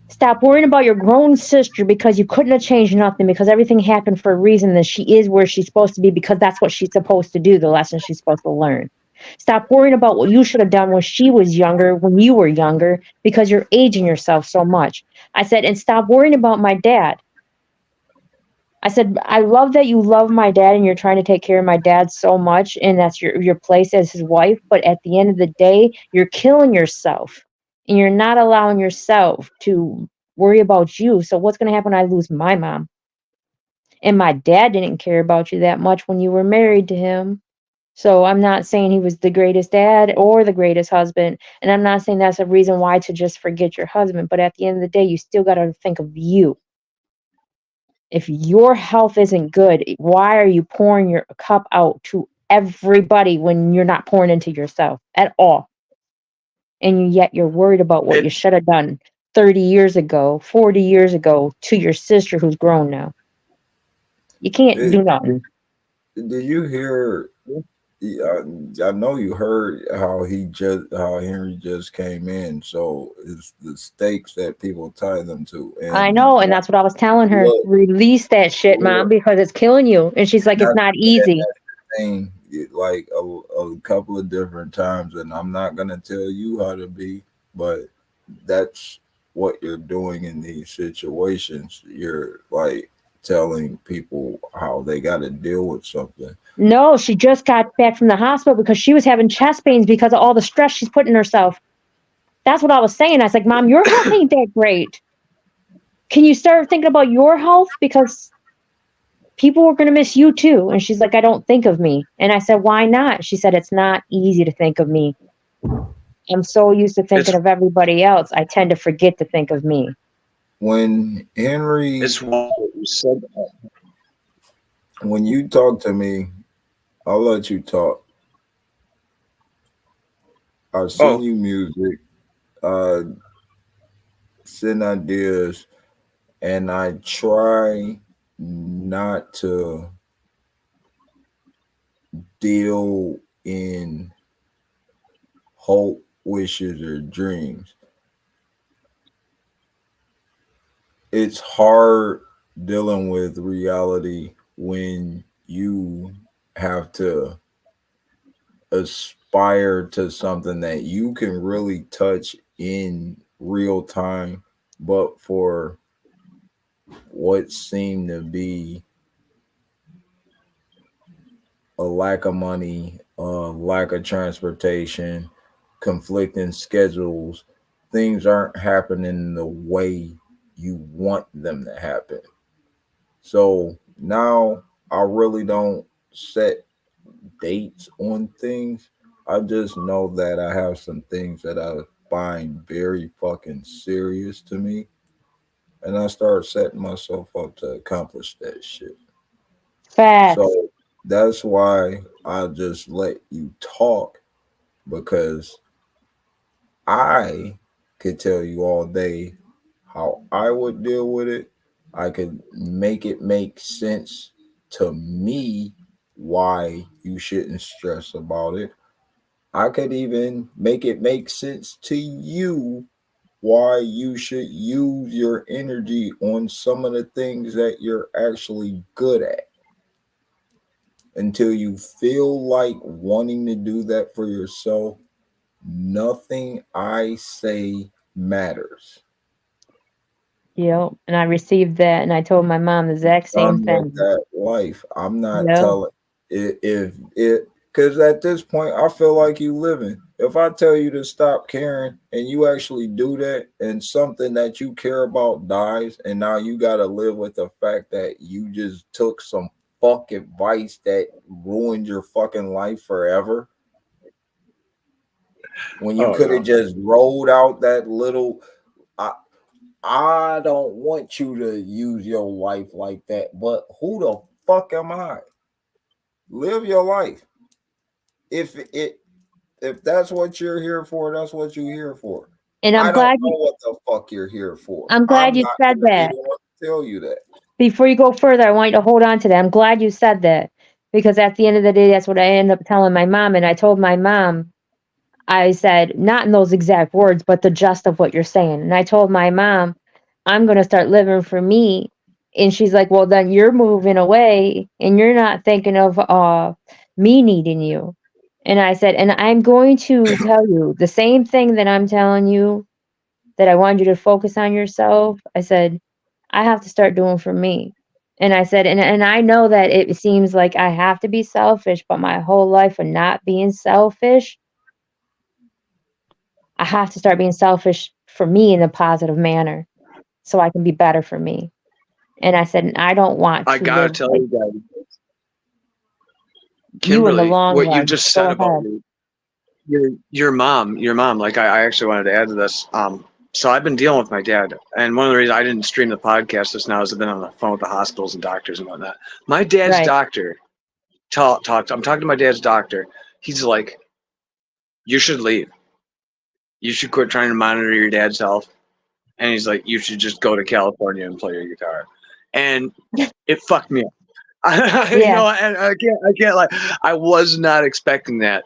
Stop worrying about your grown sister, because you couldn't have changed nothing, because everything happened for a reason, that she is where she's supposed to be, because that's what she's supposed to do, the lesson she's supposed to learn. Stop worrying about what you should have done when she was younger, when you were younger, because you're aging yourself so much. I said, and stop worrying about my dad. I said, I love that you love my dad and you're trying to take care of my dad so much, and that's your place as his wife. But at the end of the day, you're killing yourself, and you're not allowing yourself to worry about you. So what's going to happen when I lose my mom? And my dad didn't care about you that much when you were married to him. So I'm not saying he was the greatest dad or the greatest husband. And I'm not saying that's a reason why to just forget your husband. But at the end of the day, you still got to think of you. If your health isn't good, why are you pouring your cup out to everybody when you're not pouring into yourself at all? And yet you're worried about what It you should have done 30 years ago, 40 years ago to your sister who's grown now. You can't It, do nothing. did you hear? I know you heard how Henry just came in. So it's the stakes that people tie them to, I and know, and that's what I was telling her. look, Release that shit, mom, look, because it's killing you. And she's like, it's not not easy. saying it like a couple of different times, and I'm not gonna tell you how to be, but that's what you're doing in these situations. You're like telling people how they got to deal with something. No, she just got back from the hospital because she was having chest pains because of all the stress she's putting herself. That's what I was saying. I was like, Mom, your health ain't that great. Can you start thinking about your health? Because people were going to miss you too. And she's like, I don't think of me. And I said, why not? She said, it's not easy to think of me. I'm so used to thinking it's of everybody else. I tend to forget to think of me. When Henry, it's what you said. when you talk to me, I'll let you talk. I'll send Oh, you music. Uh, send ideas, and I try not to deal in hope, wishes, or dreams. It's hard dealing with reality when you have to aspire to something that you can really touch in real time, but for what seemed to be a lack of money, lack of transportation, conflicting schedules, things aren't happening the way you want them to happen. So now I really don't set dates on things. I just know that I have some things that I find very fucking serious to me, and I start setting myself up to accomplish that shit. Facts. So that's why I just let you talk, because I could tell you all day how I would deal with it. I could make it make sense to me why you shouldn't stress about it. I could even make it make sense to you why you should use your energy on some of the things that you're actually good at. Until you feel like wanting to do that for yourself, nothing I say matters. Yep. And I received that, and I told my mom the exact same Done with thing. that life. I'm not Yep. telling it if it, because at this point I feel like you living. If I tell you to stop caring and you actually do that, and something that you care about dies, and now you got to live with the fact that you just took some fuck advice that ruined your fucking life forever, when you Oh could have no. just rolled out that little. I, I don't want you to use your life like that, but who the fuck am I? Live your life. If it if that's what you're here for, that's what you're here for. And I don't know what the fuck you're here for. I'm I'm glad you not said gonna be that. the one to tell you that. Before you go further, I want you to hold on to that. I'm glad you said that, because at the end of the day, that's what I ended up telling my mom. And I told my mom, I said, not in those exact words, but the gist of what you're saying. And I told my mom, I'm going to start living for me. And she's like, well, then you're moving away and you're not thinking of me needing you. And I said, and I'm going to tell you the same thing that I'm telling you, that I wanted you to focus on yourself. I said, I have to start doing for me. And I said, and I know that it seems like I have to be selfish, but my whole life of not being selfish, I have to start being selfish for me in a positive manner so I can be better for me. And I said, and I don't want I to gotta live tell like you guys, you in the Kimberly, long what you run. just Go said about ahead. your mom. Like I actually wanted to add to this. So I've been dealing with my dad, and one of the reasons I didn't stream the podcast just now is I've been on the phone with the hospitals and doctors and whatnot. My dad's Right. doctor talked. I'm talking to my dad's doctor. He's like, "You should leave. You should quit trying to monitor your dad's health." And he's like, "You should just go to California and play your guitar." And it fucked me up. Yeah. And I can't like, I was not expecting that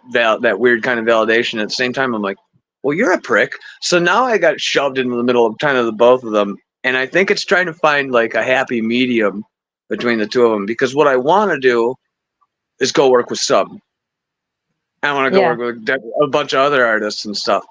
weird kind of validation. At the same time, I'm like, well, you're a prick. So now I got shoved into the middle of kind of the both of them, and I think it's trying to find like a happy medium between the two of them. Because what I want to do is go work with Sub. I want to go Yeah. work with a bunch of other artists and stuff,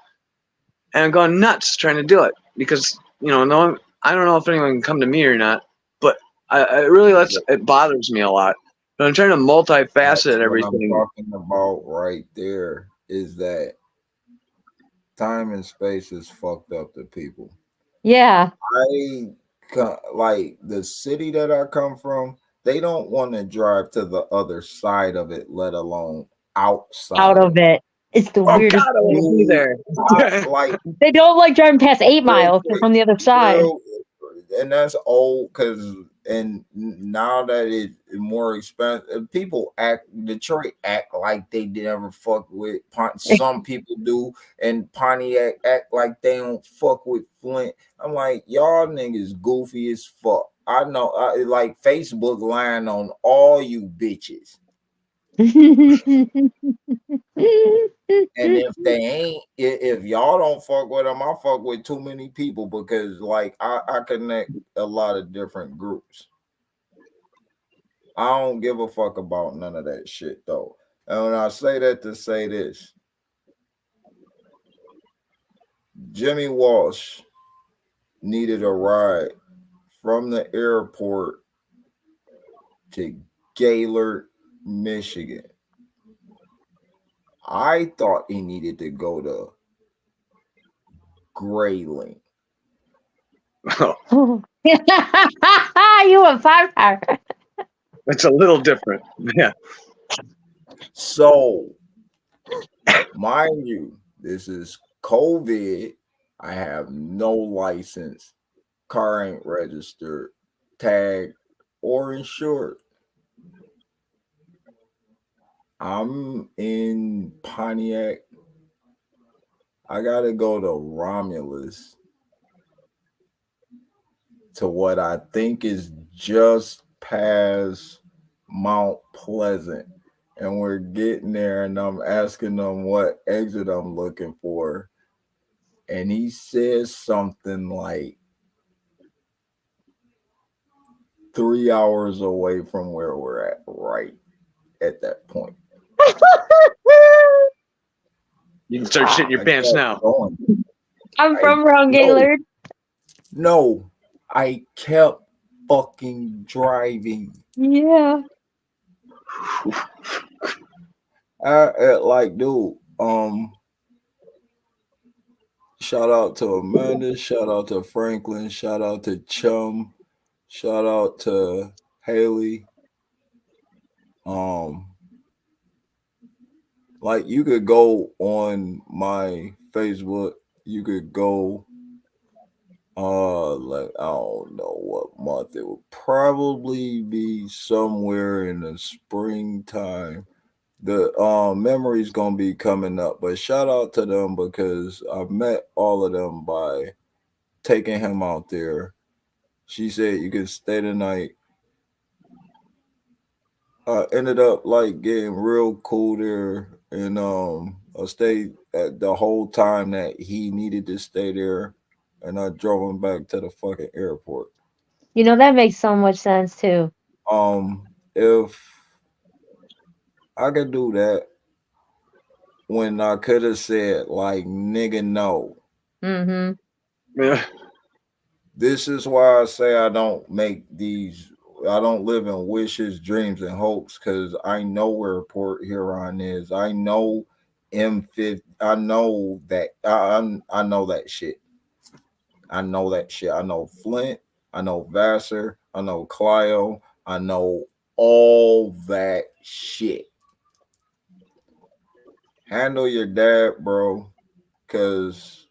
and I'm going nuts trying to do it because no one. I don't know if anyone can come to me or not, but it really it bothers me a lot. But I'm trying to That's multifaceted what I'm everything. talking about right there. Is that time and space is fucked up to people. Yeah. I like the city that I come from. They don't want to drive to the other side of it, let alone Out outside of of it. it. It's the Oh weirdest God, I want to thing. be You, there. I like They don't like driving past 8 real miles. They're quick, from the other side. real, and that's old because and now that it's more expensive, people act Detroit act like they never fuck with some people do, and Pontiac act like they don't fuck with Flint. I'm like, y'all niggas goofy as fuck. I know, like Facebook lying on all you bitches. And if they ain't, if y'all don't fuck with them, I fuck with too many people because like I connect a lot of different groups. I don't give a fuck about none of that shit though. And when I say that to say this, Jimmy Walsh needed a ride from the airport to Gaylord, Michigan. I thought he needed to go to Grayling. You a firefighter. It's a little different. Yeah. So, mind you, this is COVID. I have no license, car ain't registered, tagged, or insured. I'm in Pontiac. I gotta go to Romulus to what I think is just past Mount Pleasant. And we're getting there, and I'm asking them what exit I'm looking for. And he says something like 3 hours away from where we're at, right at that point. You can start shitting your I pants kept now. going. I'm I from Ron no, Gaylord. no, I kept fucking driving. Yeah. Like, dude, shout out to Amanda, shout out to Franklin, shout out to Chum, shout out to Haley. Um, like you could go on my Facebook, you could go like I don't know what month it would probably be somewhere in the springtime. The memory's gonna be coming up, but shout out to them because I've met all of them by taking him out there. She said you could stay the night. Ended up like getting real cool there, and I stayed at the whole time that he needed to stay there, and I drove him back to the fucking airport. That makes so much sense too. If I could do that when I could have said like nigga no. Mm-hmm. Yeah. This is why I say I don't make these. I don't live in wishes, dreams, and hopes because I know where Port Huron is. I know M50. I know that. I know that shit. I know that shit. I know Flint. I know Vassar. I know Clio. I know all that shit. Handle your dad, bro, because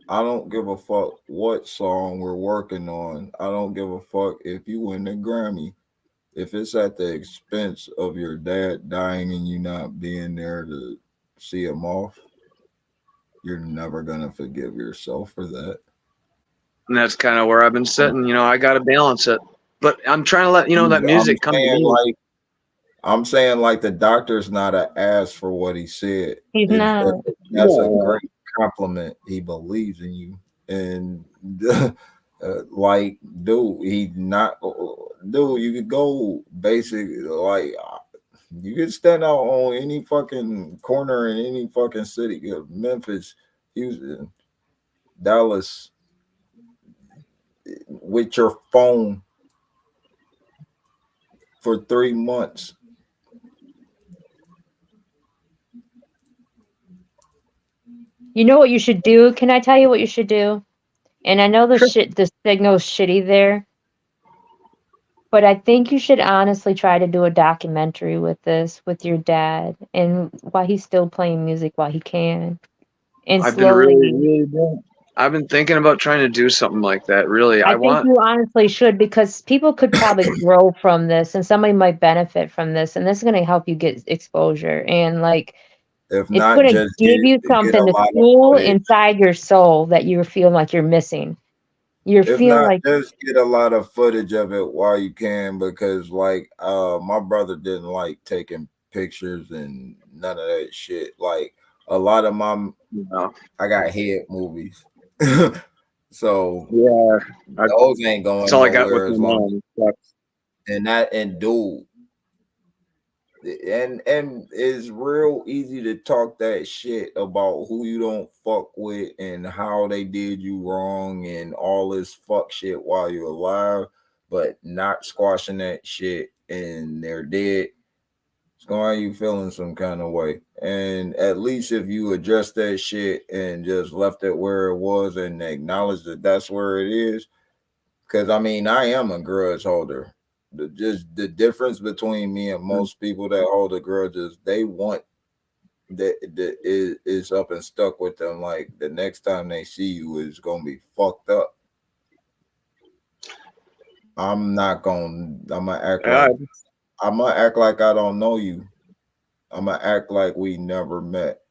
I don't give a fuck what song we're working on. I don't give a fuck if you win the Grammy. If it's at the expense of your dad dying and you not being there to see him off, you're never gonna forgive yourself for that. And that's kind of where I've been sitting. I got to balance it. But I'm trying to let that I'm music come to saying me. like I'm saying like the doctor's not an ass for what he said. He's If not. that's a No. great compliment. He believes in you, and like, dude, he not, dude. You could go basic, like you could stand out on any fucking corner in any fucking city, Memphis, Houston, Dallas, with your phone for 3 months. You know what you should do? Can I tell you what you should do? And I know the signal's shitty there, but I think you should honestly try to do a documentary with this, with your dad, and while he's still playing music while he can, and I've been really, slowly. really bad. I've been thinking about trying to do something like that. Really, I I think want. you honestly should because people could probably grow from this and somebody might benefit from this and this is going to help you get exposure and like If it's not, going to just give you get a something to lot of fuel footage. inside your soul that you're feeling like you're missing. You If feel not, like just get a lot of footage of it while you can, because like my brother didn't like taking pictures and none of that shit. Like a lot of my You know, I got head movies. So yeah, those ain't that's going all I got with nowhere my as long mom. But, and that and dude and it's real easy to talk that shit about who you don't fuck with and how they did you wrong and all this fuck shit while you're alive, but not squashing that shit and they're dead. It's going to have you feeling some kind of way. And at least if you address that shit and just left it where it was and acknowledge that that's where it is, because I mean, I am a grudge holder. Just the difference between me and most people that hold a grudge is they want that is up and stuck with them. Like the next time they see you is gonna be fucked up. I'm gonna act yeah, like I don't know you. I'm gonna act like we never met.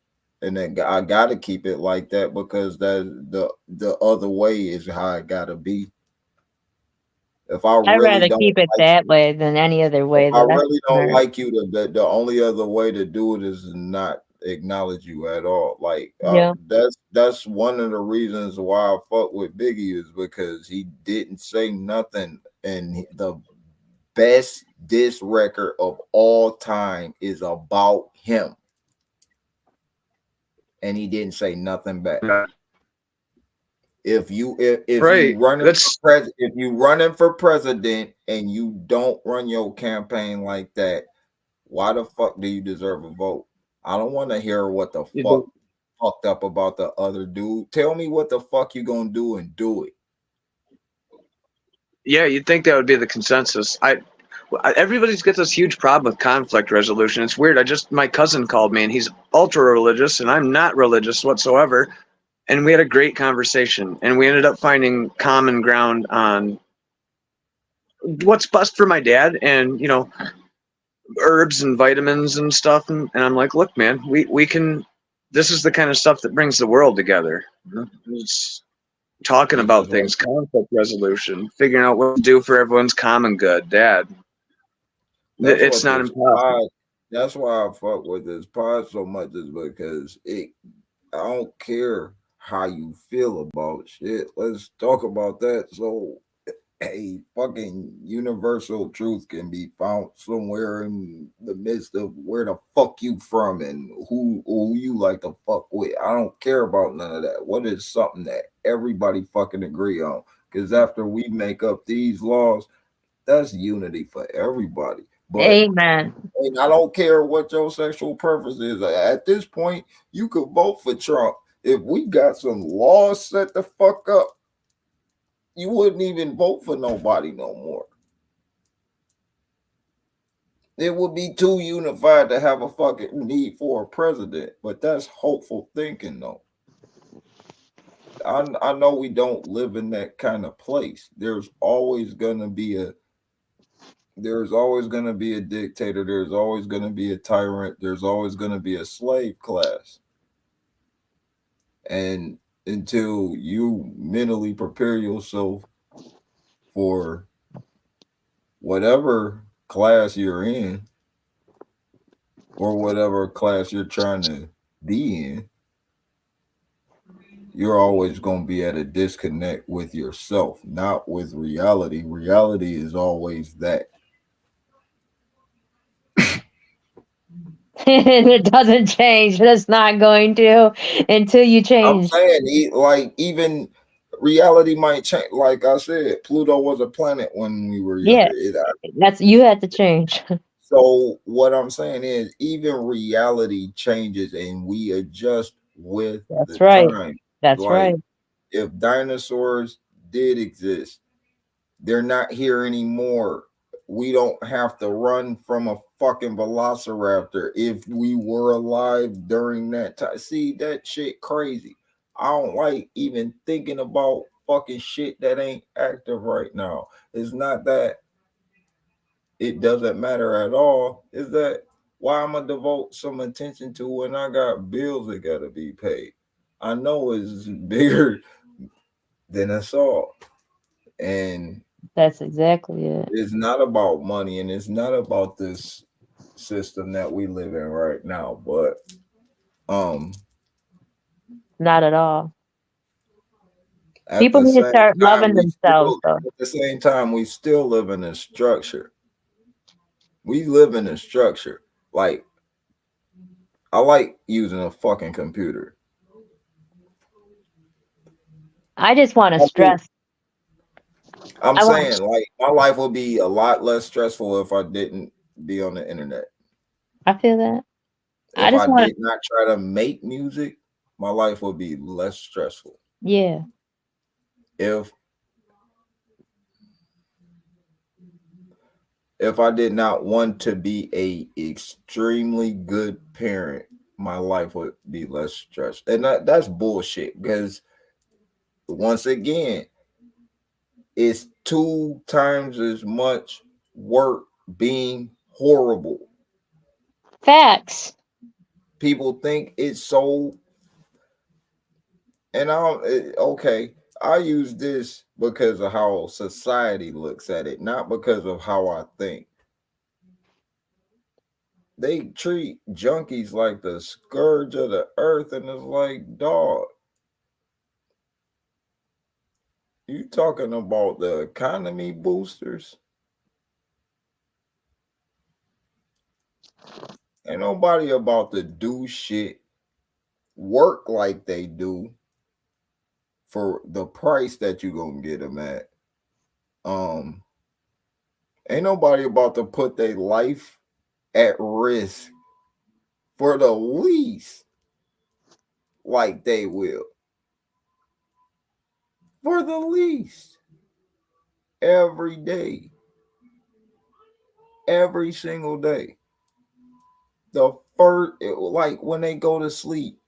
And then I gotta keep it like that because that the other way is how it gotta be. If I I'd really rather don't keep it that way than any other If way I though. That's really don't smart. like you, the only other way to do it is to not acknowledge you at all. Like Yeah. that's one of the reasons why I fuck with Biggie is because he didn't say nothing, and the best diss record of all time is about him, and he didn't say nothing back. yeah. If you Right. running for That's if you running for president and you don't run your campaign like that, why the fuck do you deserve a vote? I don't want to hear what the you fuck do. fucked up about the other dude. Tell me what the fuck you gonna do and do it. Yeah, you'd think that would be the consensus. Everybody's got this huge problem with conflict resolution. It's weird. I just my cousin called me and he's ultra religious and I'm not religious whatsoever. And we had a great conversation and we ended up finding common ground on what's best for my dad and herbs and vitamins and stuff. And I'm like, look, man, we can. This is the kind of stuff that brings the world together. It's talking You about just want things, conflict resolution, figuring out what to do for everyone's common good. Dad, that's it's what not this impossible. pod that's why I fuck with this pod so much is because it I don't care how you feel about shit. Let's talk about that. So a fucking universal truth can be found somewhere in the midst of where the fuck you from and who you like to fuck with. I don't care about none of that. What is something that everybody fucking agree on? Because after we make up these laws, that's unity for everybody. But Amen. and I don't care what your sexual preference is. At this point, you could vote for Trump. If we got some laws set the fuck up, you wouldn't even vote for nobody no more. It would be too unified to have a fucking need for a president, but that's hopeful thinking, though. I know we don't live in that kind of place. There's always gonna be a dictator. There's always gonna be a tyrant. There's always gonna be a slave class, and until you mentally prepare yourself for whatever class you're in or whatever class you're trying to be in, you're always going to be at a disconnect with yourself, not with reality. Reality is always that. It doesn't change. It's not going to until you I'm change. saying, like, even reality might change. Like I said, Pluto was a planet when we were Yeah, younger. that's you had to change. So, what I'm saying is, even reality changes and we adjust with That's the right. time. That's Like, right. if dinosaurs did exist, they're not here anymore. We don't have to run from a fucking velociraptor if we were alive during that time. See, that shit crazy. I don't like even thinking about fucking shit that ain't active right now. It's not that it doesn't matter at all. Is that why I'm gonna devote some attention to when I got bills that gotta be paid? I know it's bigger than us all. And That's exactly it. it's not about money and it's not about this system that we live in right now. But um Not at all. at People the need to same start time loving we themselves, still though. at the same time we still live in a structure. We live in a structure. Like I like using a fucking computer. I just want to I do. stress. I'm I want. saying like my life would be a lot less stressful if I didn't be on the internet. I feel that. I If just I want to. did not try to make music, my life would be less stressful. Yeah. If I did not want to be a extremely good parent, my life would be less stressed. And that's bullshit because once again, it's two times as much work being horrible. Facts. People think it's so, and okay, I use this because of how society looks at it, not because of how I think. They treat junkies like the scourge of the earth, and it's like, dog, you talking about the economy boosters? Ain't nobody about to do shit, work like they do for the price that you gonna get them at. Um, ain't nobody about to put their life at risk for the least like they will. For the least. Every day. Every single day. The first, like when they go to sleep,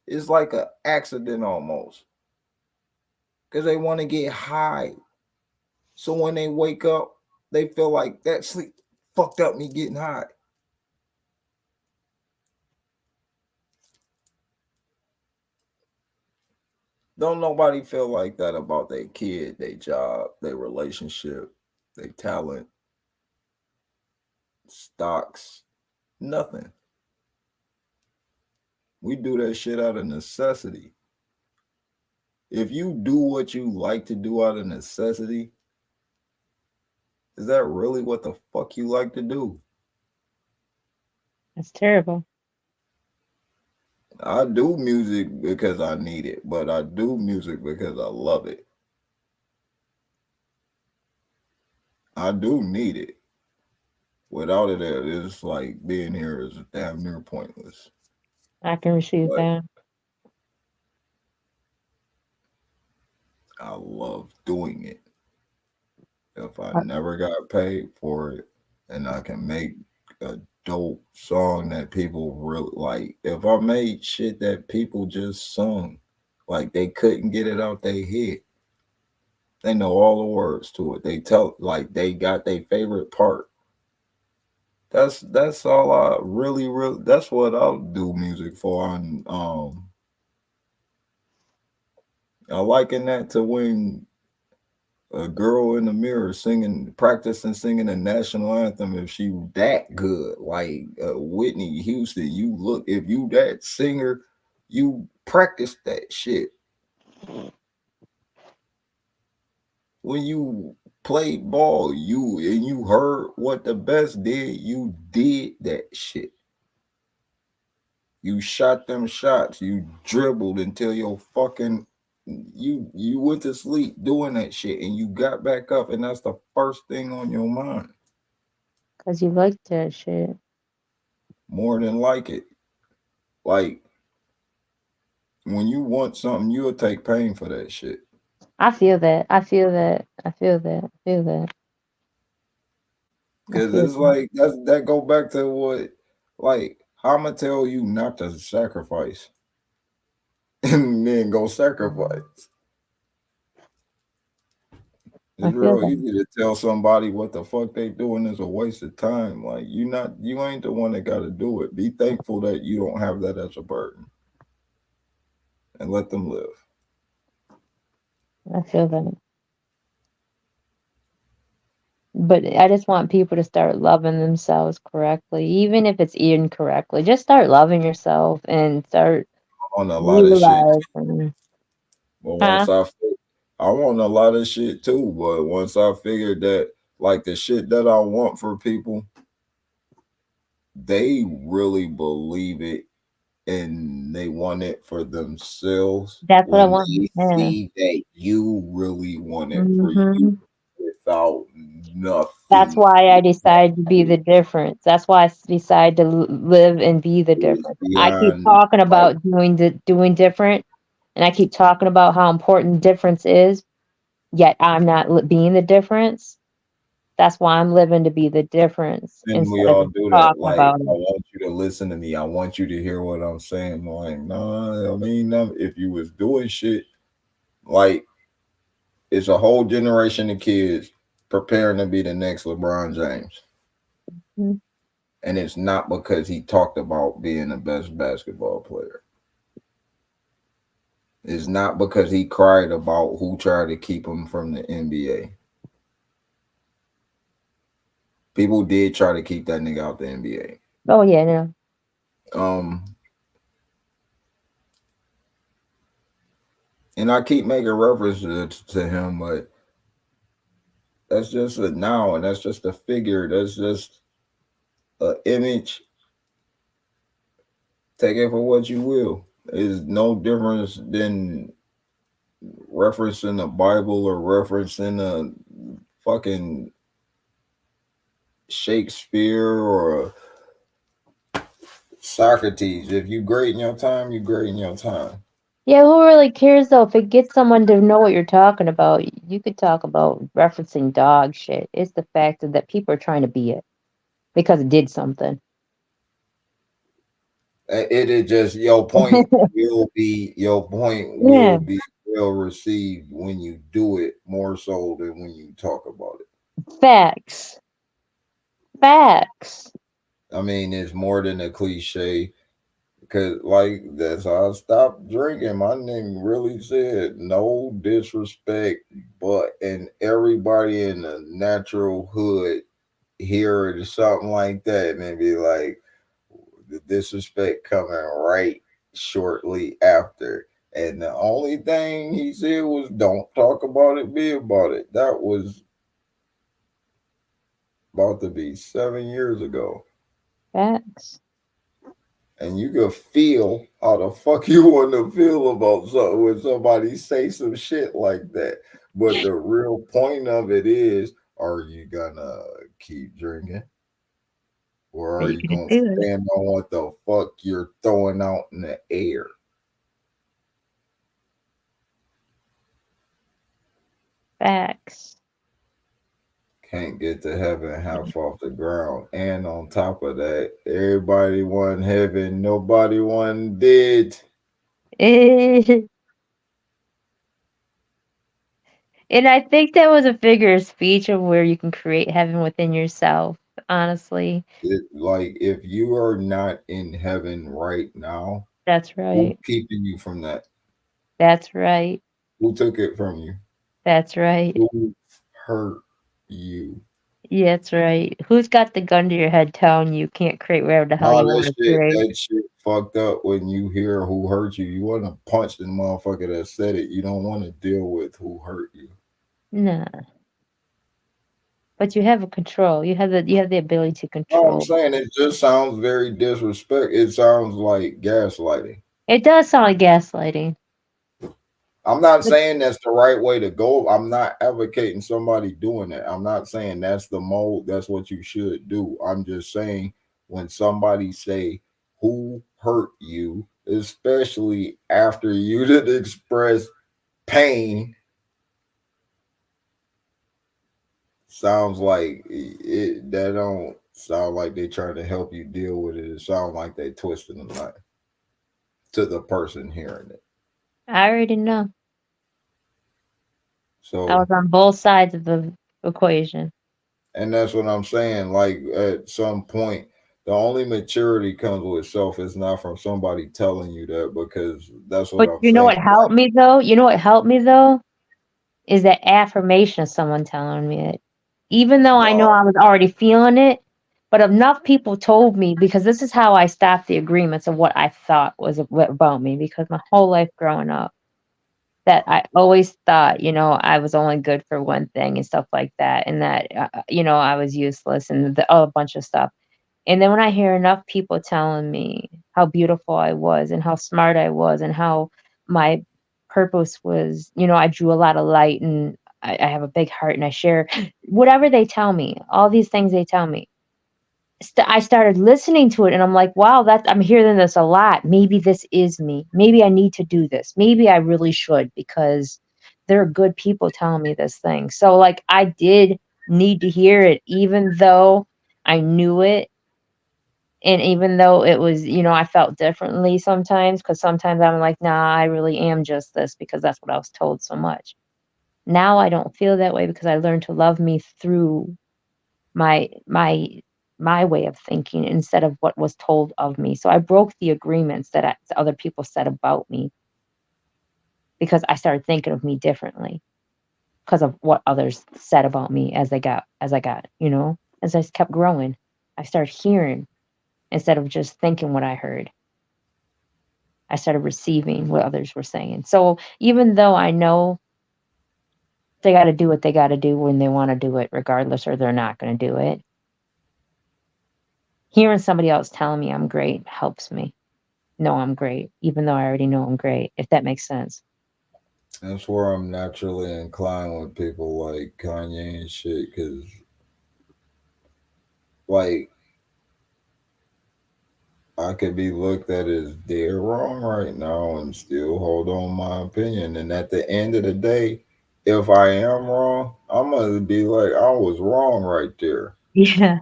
it's like an accident almost. Because they want to get high. So when they wake up, they feel like that sleep fucked up me getting high. Don't nobody feel like that about their kid, their job, their relationship, their talent, stocks, nothing. We do that shit out of necessity. If you do what you like to do out of necessity, is that really what the fuck you like to do? That's terrible. I do music because I need it, but I do music because I love it. I do need it. Without it, it's like being here is damn near pointless. I can receive But that. I love doing it. If I I never got paid for it and I can make a dope song that people really like, if I made shit that people just sung, like they couldn't get it out their head, they know all the words to it. They tell like they got their favorite part. That's all I really that's what I'll do music for. And I liken that to when a girl in the mirror singing, practicing singing the national anthem. If she that good, like Whitney Houston, you look. If you that singer, you practice that shit. When you played ball, you heard what the best did. You did that shit. You shot them shots. You dribbled until your fucking you went to sleep doing that shit, and you got back up, and that's the first thing on your mind. Cause you like that shit. More than like it. Like when you want something, you'll take pain for that shit. I feel that. I feel that. I feel that. I feel that. I Cause feel it's that. like that go back to what like how I'ma tell you not to sacrifice. and then go sacrifice. I It's feel real that. easy to tell somebody what the fuck they doing is a waste of time. Like you ain't the one that got to do it. Be thankful that you don't have that as a burden, and let them live. I feel that. But I just want people to start loving themselves correctly, even if it's incorrectly. Just start loving yourself and start On a lot of shit, realizing, but huh? I want a lot of shit too. But once I figured that, like the shit that I want for people, they really believe it and they want it for themselves That's what I when want. they Yeah. see that you really want it for you Hmm. without That's nothing. why I decided to be the difference. That's why I decided to live and be the It's difference. I keep beyond talking like about doing different, and I keep talking about how important difference is. Yet I'm not being the difference. That's why I'm living to be the difference and we instead of all just do that. talking Like about I it. want you to listen to me. I want you to hear what I'm saying. I'm like, no, I mean, if you was doing shit like it's a whole generation of kids preparing to be the next LeBron James. Mhm. And it's not because he talked about being the best basketball player. It's not because he cried about who tried to keep him from the NBA. People did try to keep that nigga out the NBA. Oh yeah, no. Um, and I keep making references to him, but that's just a now, and that's just a figure. That's just an image. Take it for what you will. It's no difference than referencing the Bible or referencing a fucking Shakespeare or Socrates. If you great in your time, you great in your time. Yeah, who really cares though? If it gets someone to know what you're talking about, you could talk about referencing dog shit. It's the fact that people are trying to be it because it did something. It is just your point will Yeah, be well received when you do it more so than when you talk about it. facts, facts. I mean, it's more than a cliche because, like, that's how I stopped drinking. My name really said no disrespect, but and everybody in the natural hood hear it or something like that, and be like, the disrespect coming right shortly after. And the only thing he said was, "Don't talk about it, be about it." That was about to be 7 years ago. Facts. And you can feel how the fuck you want to feel about something when somebody say some shit like that. But the real point of it is, are you gonna keep drinking? Or Are are you you gonna gonna do it? stand on what the fuck you're throwing out in the air? Facts. Can't get to heaven half off the ground. And on top of that, everybody won heaven, nobody won did. And I think that was a figure of speech of where you can create heaven within yourself, honestly. Like if you are not in heaven right now, That's who right. keeping you from that? That's right. Who took it from you? That's right. Who hurt you? Yeah, that's right. Who's got the gun to your head telling you can't create whatever the hell All you that want to shit, create? that shit fucked up when you hear who hurt you. You want to punch the motherfucker that said it. You don't want to deal with who hurt you. Nah. But you have a control. You have the ability to No, I'm control. saying it just sounds very disrespect. It sounds like gaslighting. It does sound like gaslighting. I'm not But saying that's the right way to go. I'm not advocating somebody doing that. I'm not saying that's the mode, that's what you should do. I'm just saying when somebody say who hurt you, especially after you did express pain, sounds like it that don't sound like they trying to help you deal with it. It sounds like they twisting the knife to the person hearing it. I already know. I So, was on both sides of the equation. and that's what I'm saying. Like at some point, the only maturity comes with self. It's not from somebody telling you that because that's what But I'm you know saying. what helped me though? You know what helped me though? Is that affirmation of someone telling me it. Even though I know No, I was already feeling it, but enough people told me because this is how I stopped the agreements of what I thought was about me because my whole life growing up that I always thought, I was only good for one thing and stuff like that and that I was useless and a bunch of stuff. And then when I hear enough people telling me how beautiful I was and how smart I was and how my purpose was, I drew a lot of light and I have a big heart and I share whatever they tell me, all these things they tell me. I started listening to it and I'm like, wow, I'm hearing this a lot. Maybe this is me. Maybe I need to do this. Maybe I really should because there are good people telling me this thing. So like I did need to hear it even though I knew it and even though it was, I felt differently sometimes because sometimes I'm like, nah, I really am just this because that's what I was told so much. Now I don't feel that way because I learned to love me through my my my way of thinking instead of what was told of me. So I broke the agreements that other people said about me because I started thinking of me differently because of what others said about me as I kept growing. I started hearing instead of just thinking what I heard. I started receiving what others were saying. So even though I know they got to do what they got to do when they want to do it, regardless, or they're not going to do it, hearing somebody else telling me I'm great helps me know I'm great, even though I already know I'm great, if that makes sense. that's where I'm naturally inclined with people like Kanye and shit. Because like I could be looked at as dead wrong right now and still hold on my opinion. And at the end of the day, if I am wrong, I'm gonna be like, I was wrong right there. Yeah,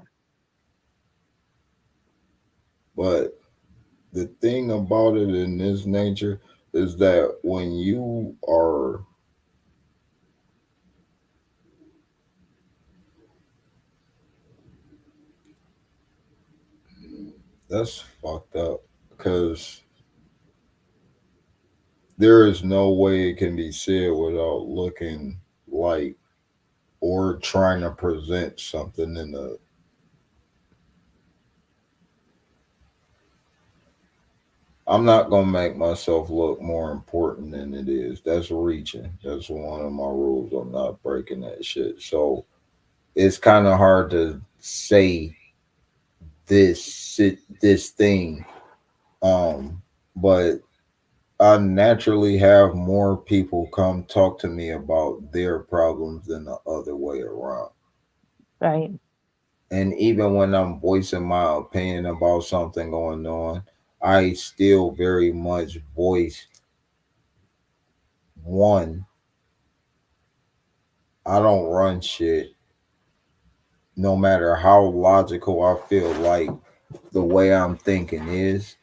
But the thing about it in this nature is that when you are, that's fucked up because there is no way it can be said without looking like or trying to present something in a. I'm not gonna make myself look more important than it is. That's reaching. That's one of my rules. I'm not breaking that shit. So it's kind of hard to say this thing. But I naturally have more people come talk to me about their problems than the other way around. right, And even when I'm voicing my opinion about something going on, I still very much voice one. I don't run shit, no matter how logical I feel like the way I'm thinking is.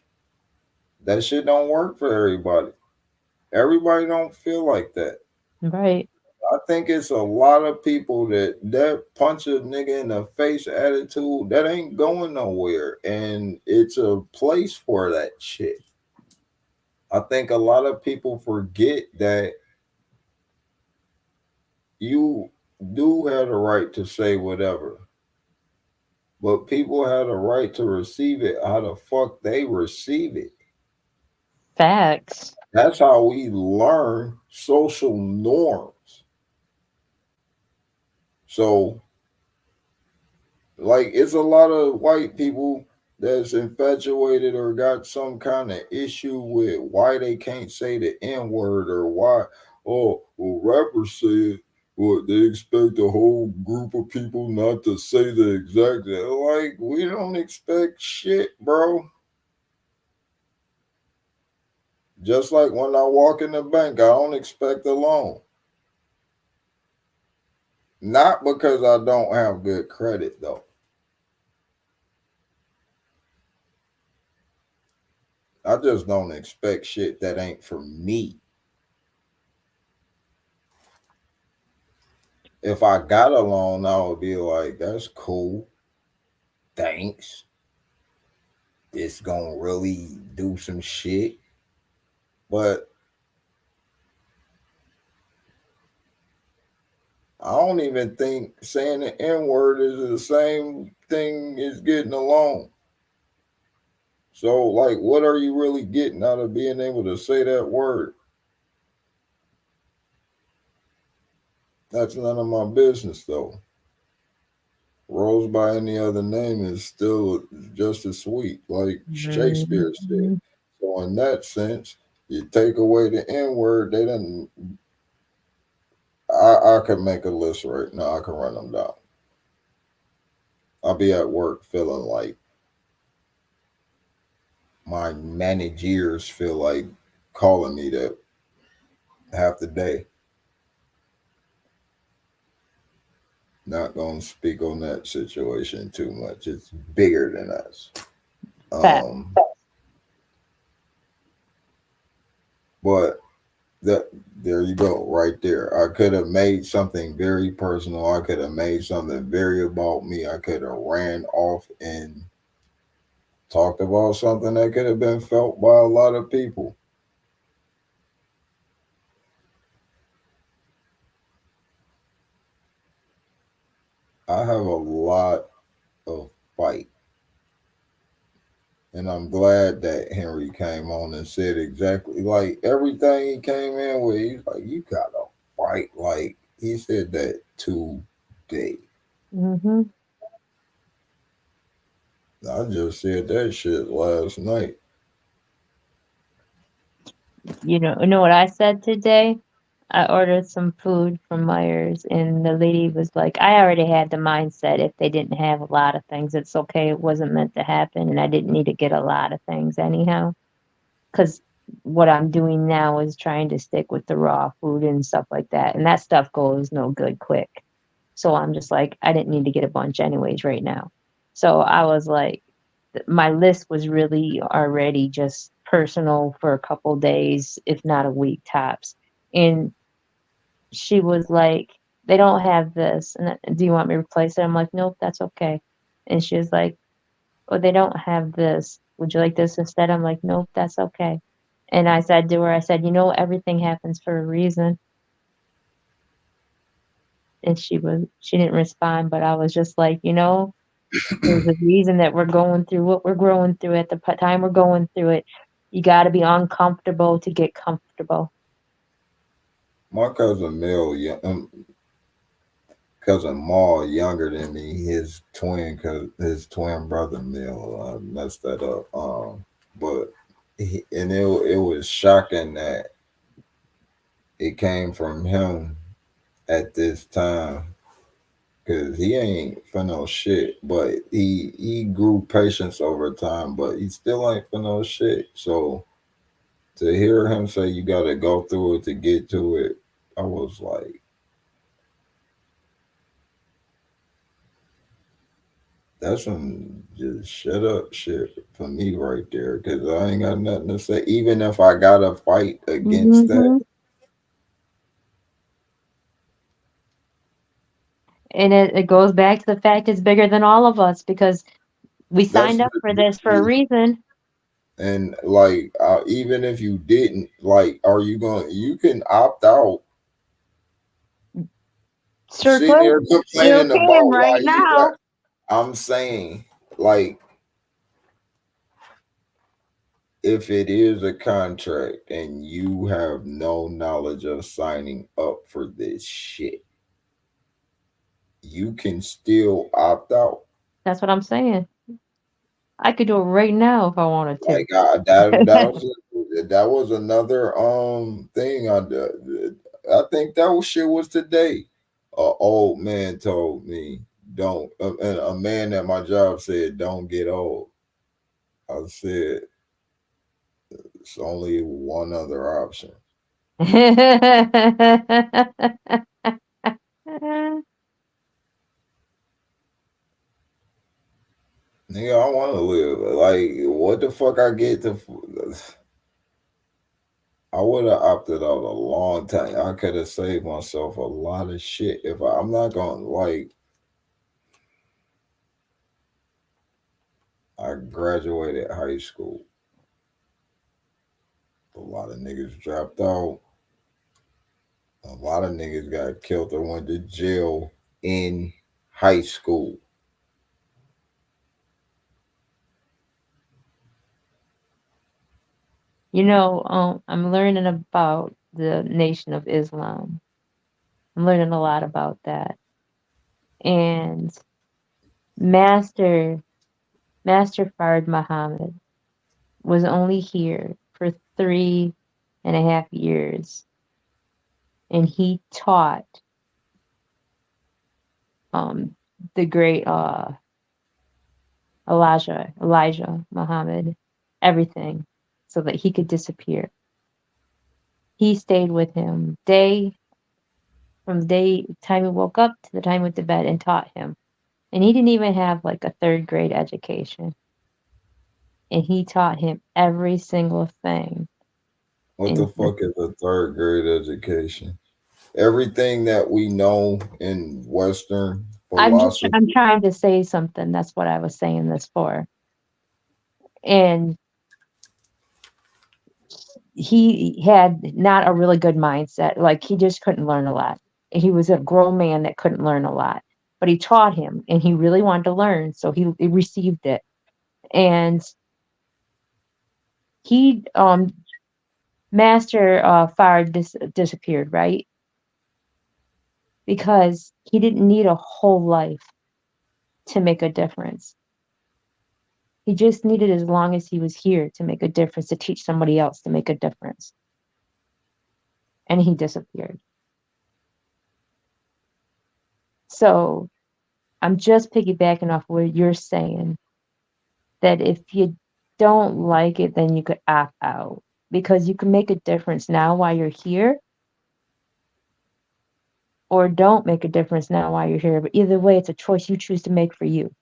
That shit don't work for everybody. Everybody don't feel like that. right. I think it's a lot of people that punch a nigga in the face attitude that ain't going nowhere, and it's a place for that shit. I think a lot of people forget that you do have the right to say whatever, but people have the right to receive it how the fuck they receive it. Facts. That's how we learn social norms. So, like, it's a lot of white people that's infatuated or got some kind of issue with why they can't say the N word or why, oh, well, rappers say it. What they expect a whole group of people not to say the exact like we don't expect shit, bro. Just like when I walk in the bank, I don't expect a loan. Not because I don't have good credit though. I just don't expect shit that ain't for me. If I got a loan, I would be like, that's cool. Thanks. It's gonna really do some shit. But I don't even think saying the N word is the same thing as getting a loan. So, like, what are you really getting out of being able to say that word? That's none of my business, though. Rose by any other name is still just as sweet, like Shakespeare said. Mhm. So, in that sense, you take away the N word, they didn't. I could make a list right now. I can run them down. I'll be at work feeling like my managers feel like calling me that half the day. Not gonna speak on that situation too much. It's bigger than us. Fact. Um, but that there you go, right there. I could have made something very personal. I could have made something very about me. I could have ran off and talked about something that could have been felt by a lot of people. I have a lot of fight. And I'm glad that Henry came on and said exactly like everything he came in with. He's like, you gotta fight. Like he said that today. Hmm. I just said that shit last night. You know what I said today? I ordered some food from Myers, and the lady was like, I already had the mindset if they didn't have a lot of things, it's okay. It wasn't meant to happen, and I didn't need to get a lot of things anyhow. Because what I'm doing now is trying to stick with the raw food and stuff like that, and that stuff goes no good quick. So I'm just like, I didn't need to get a bunch anyways right now. So I was like, my list was really already just personal for a couple days, if not a week tops. And she was like, they don't have this. And do you want me to replace it? I'm like, nope, that's okay. And she was like, oh, they don't have this. Would you like this instead? I'm like, nope, that's okay. And I said to her, I said, you know, everything happens for a reason. And she didn't respond, but I was just like, you know, there's a reason that we're going through what we're going through at the time we're going through it. You got to be uncomfortable to get comfortable. My cousin Mel, cousin Maul, younger than me, his twin brother Mel, I messed that up. But it was shocking that it came from him at this time because he ain't for no shit. But he grew patience over time, but he still ain't for no shit. So to hear him say you got to go through it to get to it, I was like, that's some just shut up shit for me right there because I ain't got nothing to say. Even if I got to fight against that, Hmm. And it goes back to the fact it's bigger than all of us because we that's signed up for this for a literally. reason. And like, even if you didn't, like, are you going? You can opt out. Sure Sitting could. here You complaining can about why right you got. now. I'm saying, like, if it is a contract and you have no knowledge of signing up for this shit, you can still opt out. That's what I'm saying. I could do it right now if I wanted to. Like that was another thing I did. I think that shit was today. A old man told me don't. And a man at my job said don't get old. I said it's only one other option. Nigga, I want to live. Like, what the fuck I get to? I would have opted out a long time. I could have saved myself a lot of shit if I'm not going to like. I graduated high school. A lot of niggas dropped out. A lot of niggas got killed or went to jail in high school. I'm learning about the Nation of Islam. I'm learning a lot about that. And Master Master Fard Muhammad was only here for 3.5 years, and he taught um the great Elijah Muhammad everything so that he could disappear. He stayed with him from the day time he woke up to the time he went to bed and taught him. And he didn't even have like a third grade education. And he taught him every single thing. What the And fuck is a third grade education? Everything that we know in Western philosophy. I'm trying to say something. That's what I was saying this for. And he had not a really good mindset. Like he just couldn't learn a lot. He was a grown man that couldn't learn a lot. But he taught him and he really wanted to learn. So he received it. And he Master Fard disappeared, right? Because he didn't need a whole life to make a difference. He just needed as long as he was here to make a difference, to teach somebody else to make a difference. And he disappeared. So I'm just piggybacking off what you're saying, that if you don't like it, then you could opt out because you can make a difference now while you're here, or don't make a difference now while you're here. But either way, it's a choice you choose to make for you.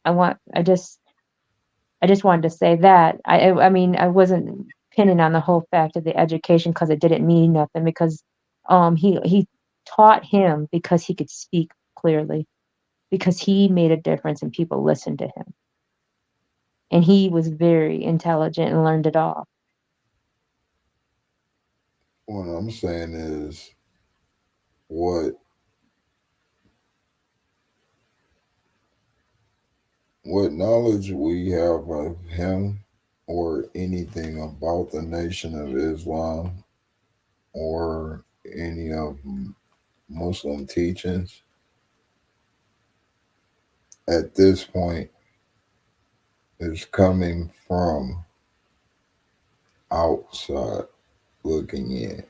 I want, I just wanted to say that. I mean, I wasn't pinning on the whole fact of the education because it didn't mean nothing because he taught him because he could speak clearly, because he made a difference and people listened to him. And he was very intelligent and learned it all. What I'm saying is what what knowledge we have of him or anything about the Nation of Islam or any of Muslim teachings at this point is coming from outside looking in.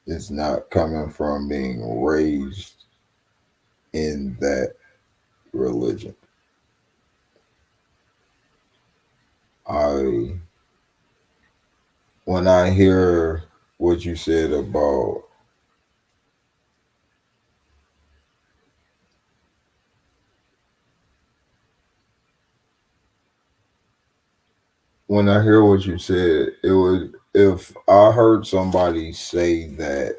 It's not coming from being raised in that religion. I when I hear what you said about when I hear what you said, it would if I heard somebody say that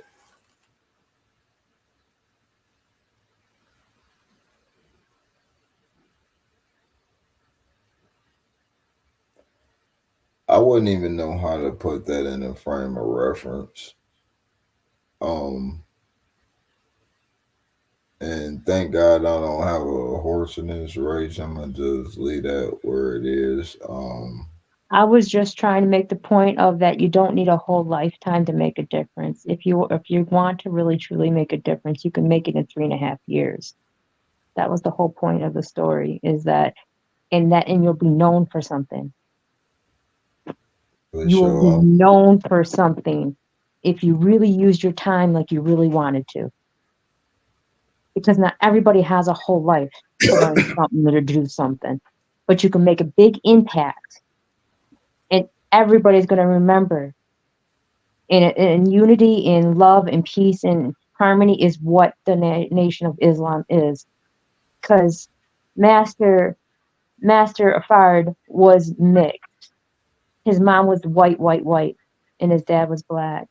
I wouldn't even know how to put that in a frame of reference. Um, and thank God I don't have a horse in this race. I'm gonna just leave that where it is. I was just trying to make the point of that you don't need a whole lifetime to make a difference. If you want to really truly make a difference, you can make it in 3.5 years. That was the whole point of the story, is that and you'll be known for something. For You will be sure, known for something if you really used your time like you really wanted to. Because not everybody has a whole life to learn something or to do something. But you can make a big impact and everybody's going to remember. In unity, in love, and peace, and harmony is what the Nation of Islam is. Because Master Master Afard was mixed. His mom was white, white, white, and his dad was black.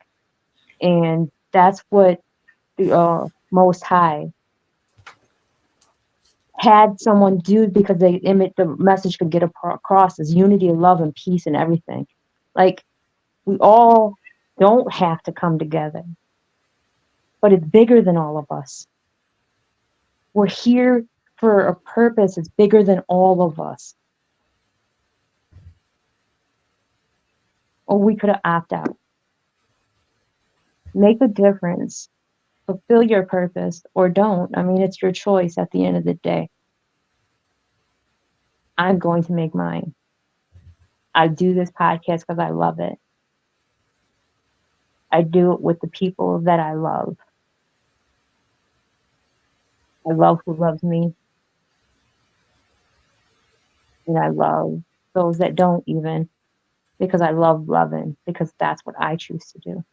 And that's what the Most High had someone do because the message could get across is unity, love, and peace and everything. Like we all don't have to come together, but it's bigger than all of us. We're here for a purpose. It's bigger than all of us. Or we could have opted out. Make a difference. Fulfill your purpose or don't. I mean, it's your choice at the end of the day. I'm going to make mine. I do this podcast because I love it. I do it with the people that I love. I love who loves me, and I love those that don't even, because I love loving, because that's what I choose to do.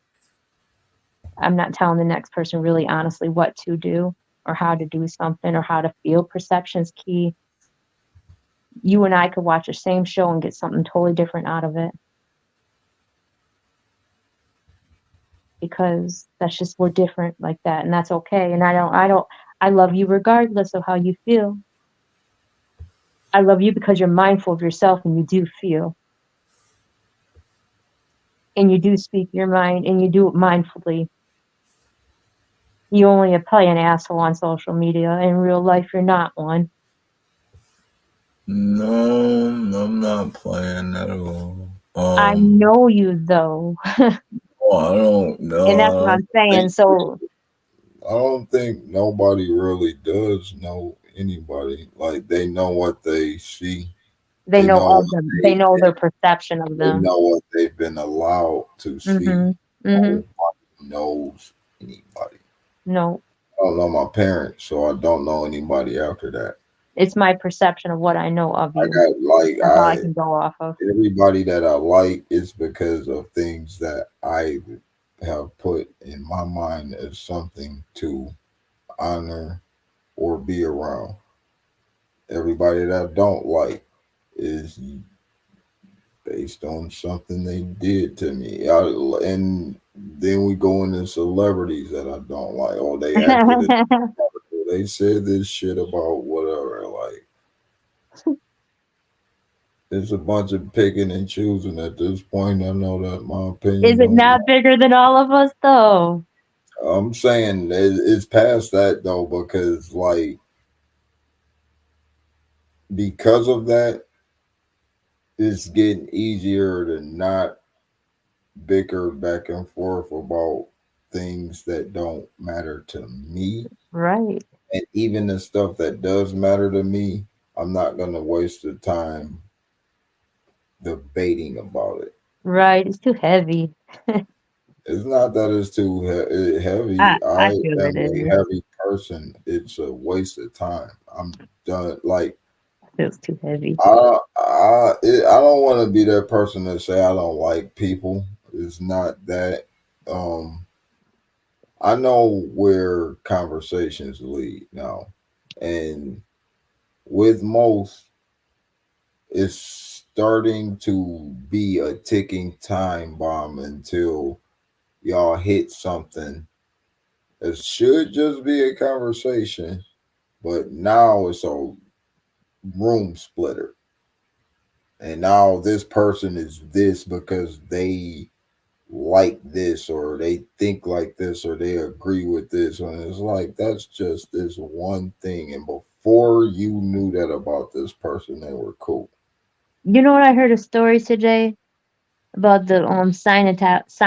I'm not telling the next person really honestly what to do or how to do something or how to feel. Perception's key. You and I could watch the same show and get something totally different out of it because that's just we're different like that, and that's okay. And I love you regardless of how you feel. I love you because you're mindful of yourself and you do feel and you do speak your mind and you do it mindfully. You only play an asshole on social media. In real life, you're not one. No, I'm not playing at all. I know you though, Oh, I don't and know. that's what I'm saying. So I don't think nobody really does know anybody. Like they know what they see. they They know know of what them. They know their perception of they them. know what they've been allowed to see. Mhm. Mhm. Nobody knows anybody. No, I don't know my parents, so I don't know anybody after that. it's my perception of what I know of I you. got like That's all I can go off of. everybody that I like is because of things that I have put in my mind as something to honor or be around. Everybody that I don't like is based on something they did to me. And then we go into celebrities that I don't like. Oh, they acted in they said this shit about whatever. Like it's a bunch of picking and choosing at this point. I know that my opinion Is it don't. not bigger than all of us though? I'm saying it's past that though because because of that, it's getting easier to not bicker back and forth about things that don't matter to me. Right. And even the stuff that does matter to me, I'm not gonna waste the time debating about it. Right. It's too heavy. It's not that it's too I heavy. I I feel am it a is. heavy person. It's a waste of time. I'm done. Like It feels too heavy. I don't want to be that person that say I don't like people. It's not that. Um, I know where conversations lead now, and with most, it's starting to be a ticking time bomb until y'all hit something. It should just be a conversation, but now it's a room splitter. And now this person is this because they like this or they think like this or they agree with this. And it's like that's just this one thing. And before you knew that about this person, they were cool. You know what I heard a story today about the Scientology,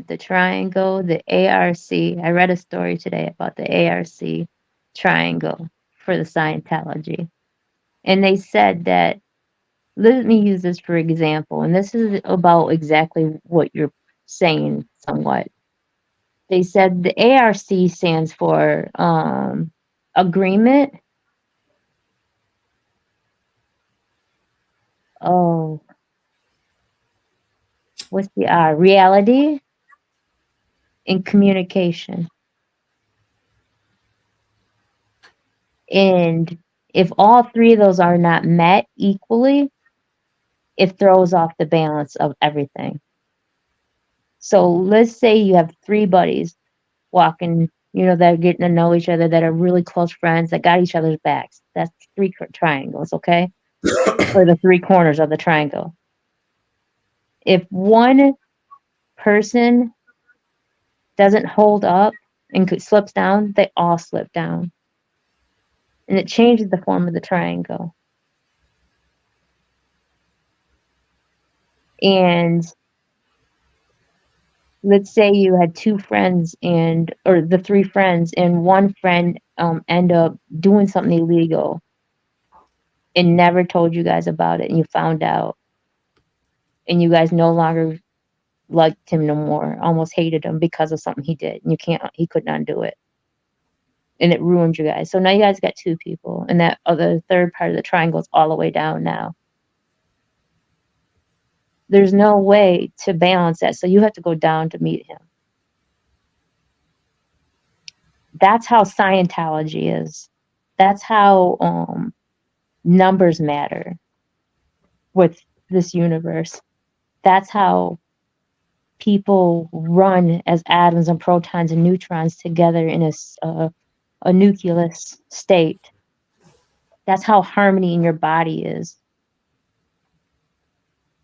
the triangle, the ARC. I read a story today about the ARC triangle for the Scientology. And they said that, let me use this for example, and this is about exactly what you're saying somewhat. They said the ARC stands for agreement. Oh, what's the reality and communication. And if all three of those are not met equally, it throws off the balance of everything. So let's say you have three buddies walking, that are getting to know each other, that are really close friends, that got each other's backs. That's three triangles, okay? Or the three corners of the triangle. If one person doesn't hold up and slips down, they all slip down. And it changes the form of the triangle. And let's say you had two friends or the three friends, and one friend end up doing something illegal and never told you guys about it, and you found out, and you guys no longer liked him no more, almost hated him because of something he did, and he couldn't undo it, and it ruined you guys. So now you guys got two people, and that other third part of the triangle is all the way down now. There's no way to balance that, so you have to go down to meet him. That's how Scientology is. That's how numbers matter with this universe. That's how people run as atoms and protons and neutrons together in a nucleus state. That's how harmony in your body is.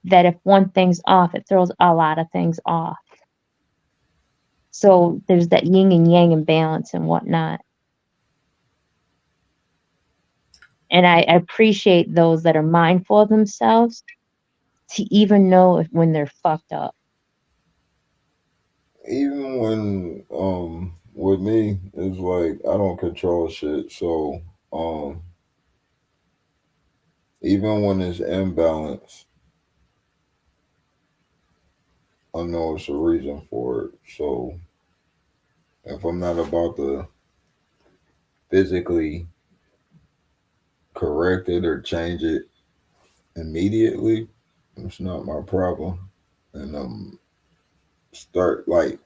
That if one thing's off, it throws a lot of things off. So there's that yin and yang imbalance and whatnot. And I appreciate those that are mindful of themselves to even know when they're fucked up. Even when with me, it's like I don't control shit. So um even when it's imbalanced, I know it's a reason for it. So if I'm not about to physically correct it or change it immediately, it's not my problem. And start like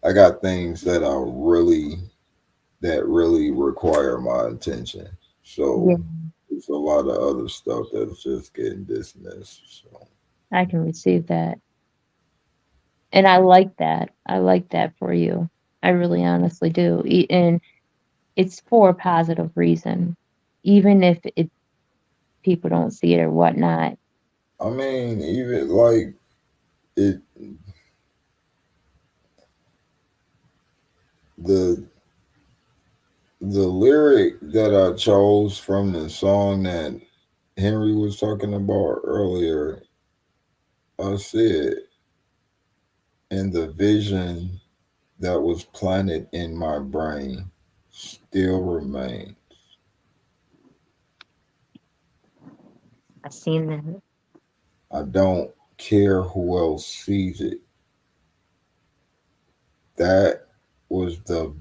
I got things that really require my attention. Yeah, So there's a lot of other stuff that's just getting dismissed. So I can receive that. And I like that. I like that for you. I really honestly do. And it's for a positive reason. Even if people don't see it or whatnot. I mean, even like it, the the lyric that I chose from the song that Henry was talking about earlier, I said, and the vision that was planted in my brain still remains. I've seen that. I don't care who else sees it. That was the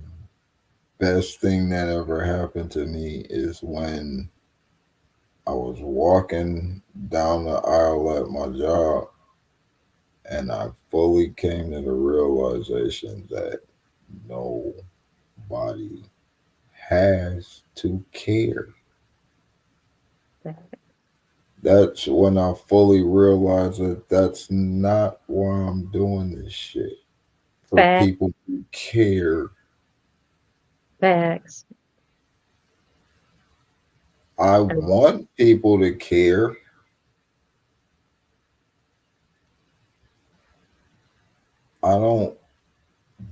best thing that ever happened to me is when I was walking down the aisle at my job and I fully came to the realization that nobody has to care. That's when I fully realized that that's not why I'm doing this shit. For Facts. people who care, Facts. I And want people to care. I don't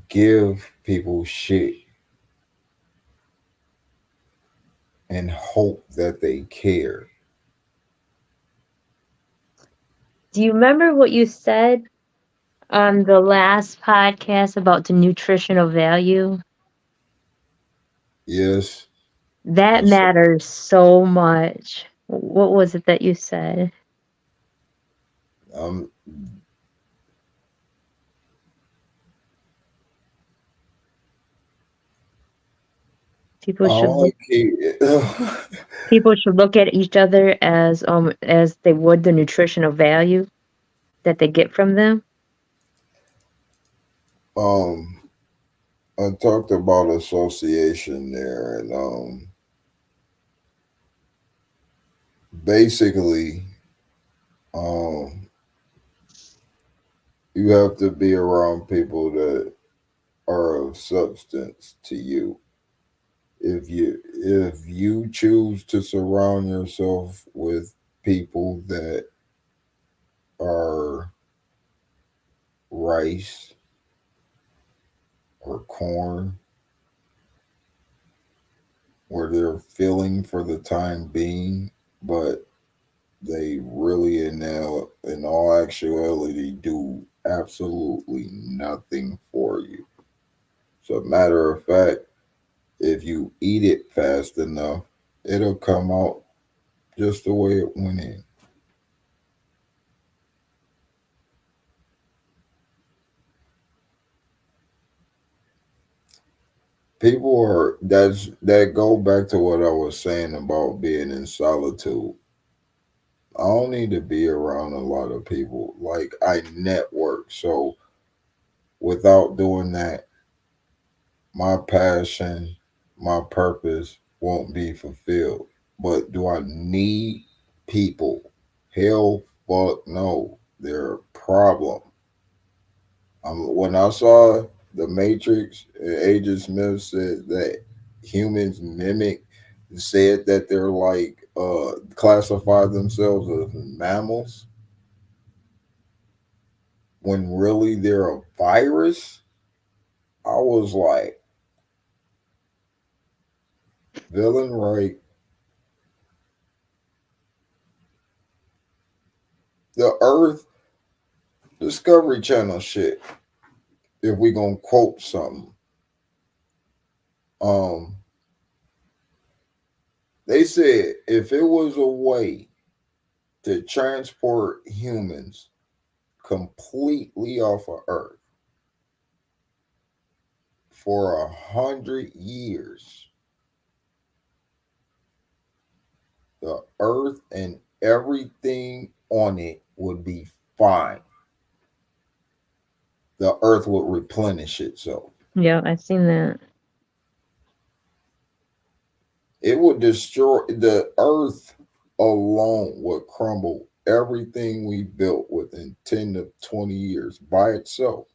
give people shit and hope that they care. do you remember what you said on the last podcast about the nutritional value? Yes, That I said, matters so much. What was it that you said? um, People I should only look keep. people should look at each other as they would the nutritional value that they get from them. um, I talked about association there, and basically, You have to be around people that are of substance to you. If you choose to surround yourself with people that are rice or corn, where they're filling for the time being, but they really in all actuality do absolutely nothing for you. So matter of fact, if you eat it fast enough, it'll come out just the way it went in. People are that go back to what I was saying about being in solitude. I don't need to be around a lot of people. Like I network, so without doing that, my passion, my purpose won't be fulfilled. But do I need people? Hell, fuck no. They're a problem. When I saw The Matrix, Agent Smith said that humans said that they're like classify themselves as mammals when really they're a virus. I was like, villain right. The Earth Discovery Channel shit. If we gonna quote something, um, they said if it was a way to transport humans completely off of Earth for 100 years, the Earth and everything on it would be fine. The Earth would replenish itself. Yeah, I've seen that. It would destroy the Earth alone would crumble everything we built within 10 to 20 years by itself.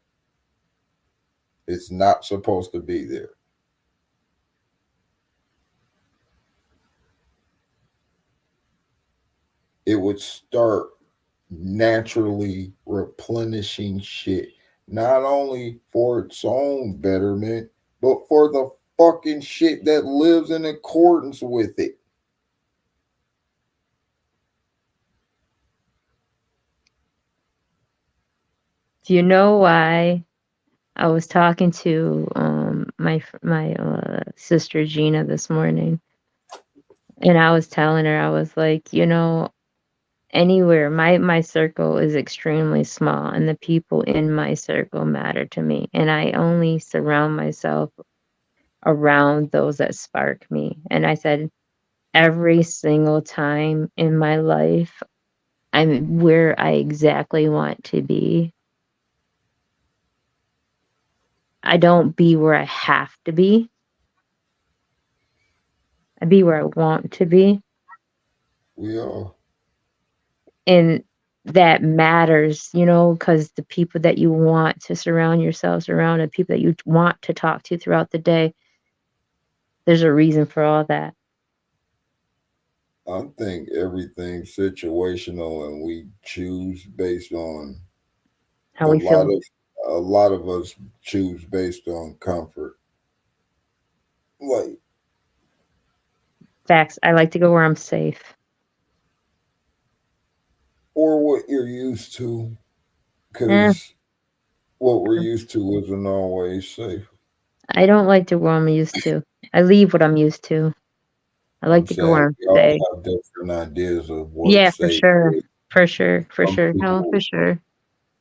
It's not supposed to be there. It would start naturally replenishing shit, not only for its own betterment, but for the fucking shit that lives in accordance with it. Do you know why I was talking to my sister Gina this morning, and I was telling her I was like, anywhere my circle is extremely small, and the people in my circle matter to me, and I only surround myself around those that spark me. And I said every single time in my life I'm where I exactly want to be. I don't be where I have to be. I be where I want to be. We all, And that matters, because the people that you want to surround yourselves around and people that you want to talk to throughout the day, there's a reason for all that. I think everything's situational and we choose based on How a we lot feel. of a lot of us choose based on comfort. Like Facts. I like to go where I'm safe. or what you're used to, Eh, because what we're used to isn't always safe. I don't like to go where I'm used to. I leave what I'm used to. I like I'm to go saying where I'm we all safe. have different ideas of what Yeah, for safe sure. is. For sure. For Some sure. No, for people sure. have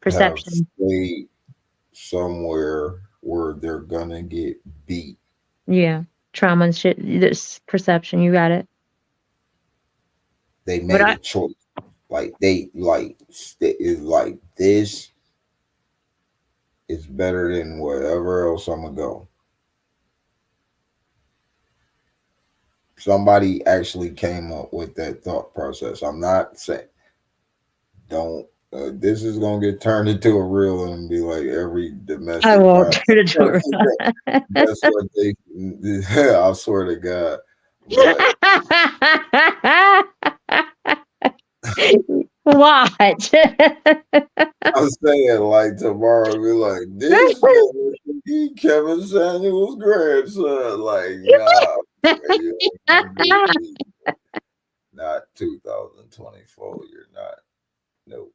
Perception. stayed somewhere where they're gonna get beat. Yeah. Trauma and shit. This perception. You got it. They But made a choice. Like they is like this is better than wherever else I'm gonna go. Somebody actually came up with that thought process. I'm not saying don't. This is gonna get turned into a reel and be like every I domestic won't violence. turn it to That's what they. I swear to God. But Watch. I'm saying like tomorrow, be like this nigga, he Kevin Samuel's grandson. Like, nah, bro, you ain't gonna get me. Not 2024. You're not. Nope.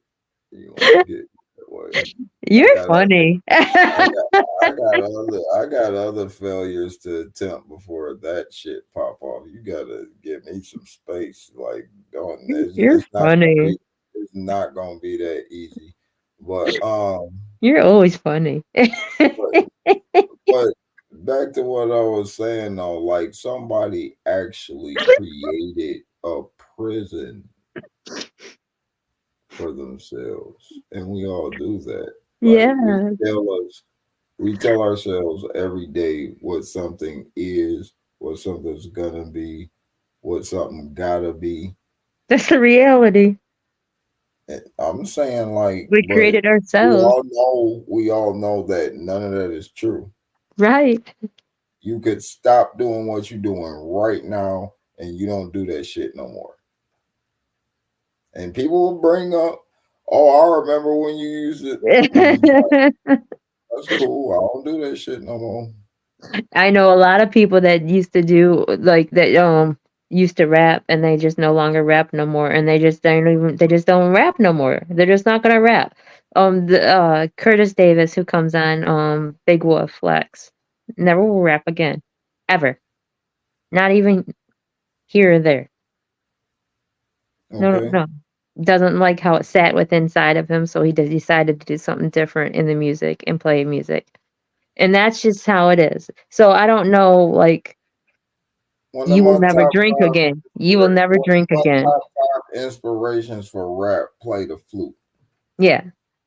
You won't get me that way. I You're got funny. I got other failures to attempt before that shit pop off. You gotta give me some space. Like, don't You're funny. it's not gonna be that easy. But You're always funny. but but back to what I was saying though, like somebody actually created a prison for themselves, and we all do that. Like Yeah, we tell ourselves every day what something is, what something's gonna be, what something gotta be. that's the reality. And I'm saying like, We but created ourselves. we all know that none of that is true. Right. You could stop doing what you're doing right now and you don't do that shit no more. And people will bring up, oh, I remember when you used it. That's cool. I don't do that shit no more. I know a lot of people that used to do like that used to rap and they just no longer rap no more and they just don't rap no more. They're just not gonna rap. The Curtis Davis who comes on Big Wolf Flex never will rap again. Ever. Not even here or there. No, no, Okay. no. Doesn't like how it sat with inside of him, so he decided to do something different in the music and play music. And that's just how it is. So I don't know, like, One of you will my never top drink five again. You will never one of drink my again. top five inspirations for rap play the flute. Yeah.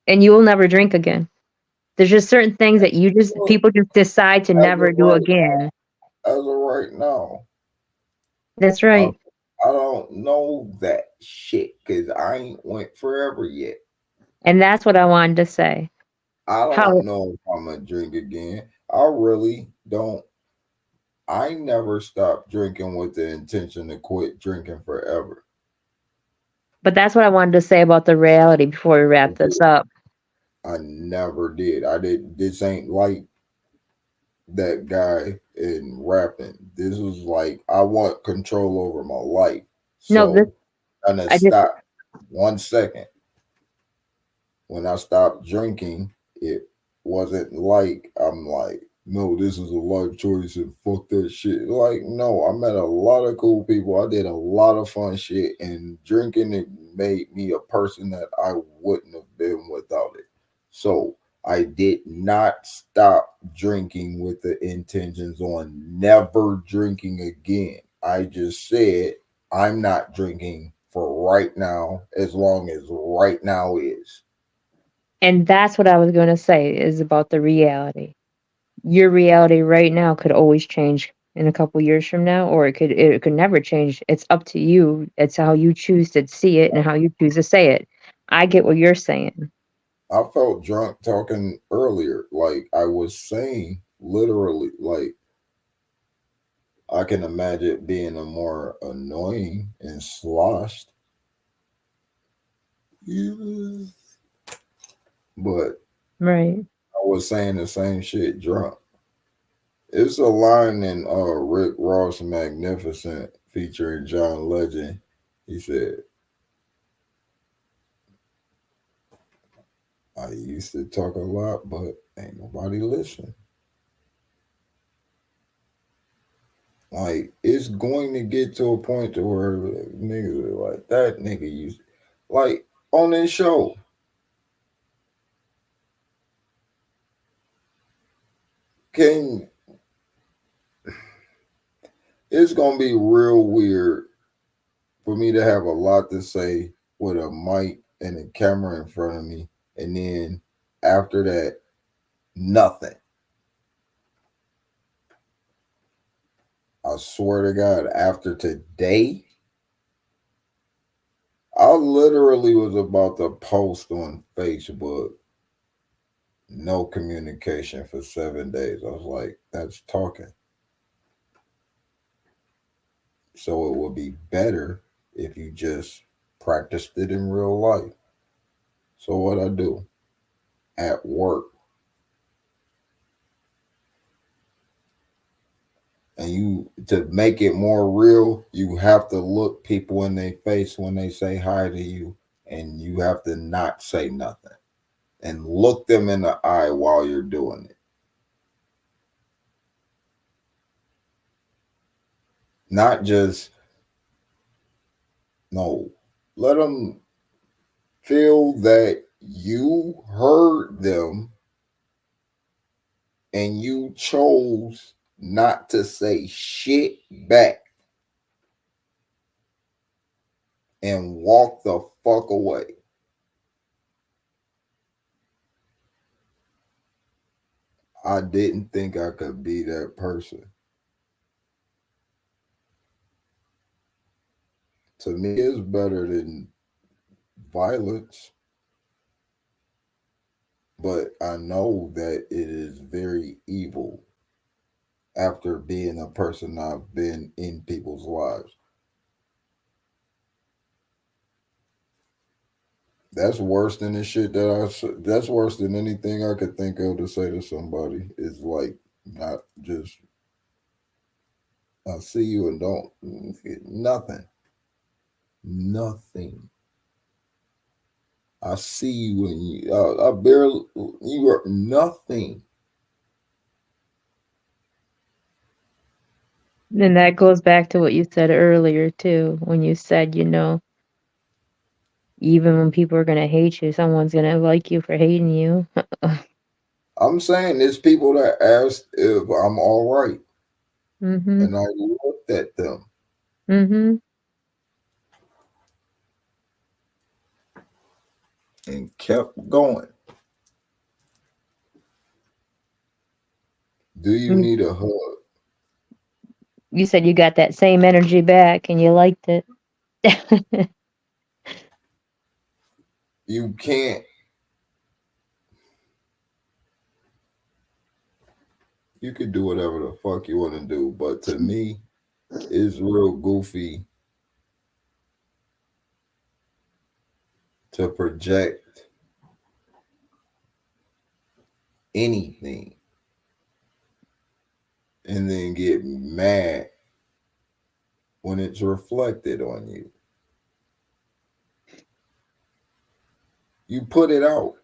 And you will never drink again. There's just certain things that Well, people just decide to as never of do right again. as of right now, That's I right. I don't know that shit because I ain't went forever yet. And that's what I wanted to say. I How don't know if I'm gonna drink again. I really don't. I never stopped drinking with the intention to quit drinking forever. but that's what I wanted to say about the reality before we wrap this up. I never did. I did. This ain't like that guy in rapping. This was like I want control over my life. No, this So I'm gonna I just stop 1 second. When I stopped drinking, it wasn't like I'm like, no, this is a life choice and fuck that shit. Like, no, I met a lot of cool people. I did a lot of fun shit, and drinking it made me a person that I wouldn't have been without it. So I did not stop drinking with the intentions on never drinking again. I just said I'm not drinking for right now as long as right now is. and that's what I was going to say is about the reality. Your reality right now could always change in a couple years from now, or it could never change. It's up to you. It's how you choose to see it and how you choose to say it. I get what you're saying. I felt drunk talking earlier. Like I was saying, literally, like I can imagine being a more annoying and sloshed. Yeah. But Right. I was saying the same shit drunk. It's a line in Rick Ross Magnificent featuring John Legend. He said, I used to talk a lot, but ain't nobody listen. Like it's going to get to a point to where niggas are like that nigga used like on this show. Can It's gonna be real weird for me to have a lot to say with a mic and a camera in front of me, and then after that, nothing. I swear to God, after today, I literally was about to post on Facebook no communication for 7 days. I was like, that's talking. So it would be better if you just practiced it in real life. So what I do at work, and you to make it more real, you have to look people in their face when they say hi to you, and you have to not say nothing and look them in the eye while you're doing it. Not just no. Let them feel that you heard them and you chose not to say shit back and walk the fuck away. I didn't think I could be that person. To me, it's better than violence, but I know that it is very evil after being a person I've been in people's lives. That's worse than the shit that that's worse than anything I could think of to say to somebody. Is like not just I see you and don't nothing, nothing. I see you and you. I barely you are nothing. And that goes back to what you said earlier too, when you said, even when people are gonna hate you, someone's gonna like you for hating you. I'm saying there's people that asked if I'm all right, Mhm. and I looked at them Mhm. and kept going. Do you Mm. need a hug? You said you got that same energy back and you liked it. You can't. You can do whatever the fuck you want to do, but to me, it's real goofy to project anything and then get mad when it's reflected on you. You put it out.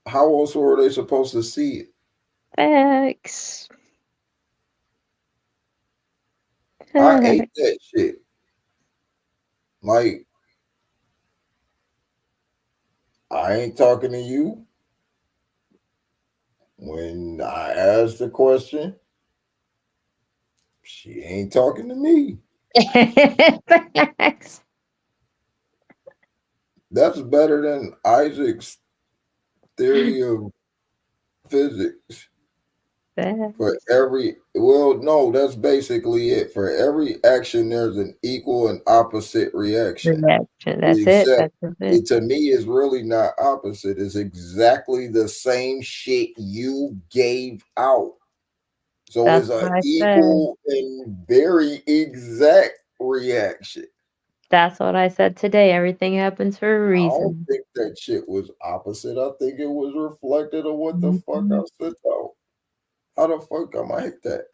How else were they supposed to see it? Facts. I ate Facts. that shit. Like, I ain't talking to you. When I asked the question, she ain't talking to me. Facts. That's better than Isaac's theory of physics. For Facts. every, well, no, that's basically it. For every action, there's an equal and opposite reaction. Reaction. That's it. Except That's it. it to me is really not opposite. It's exactly the same shit you gave out. So That's it's an what I said. equal and very exact reaction. That's what I said today. Everything happens for a I don't reason. think that shit was opposite. I think it was reflected of what the fuck I Mhm. said out. How the fuck am I hate that?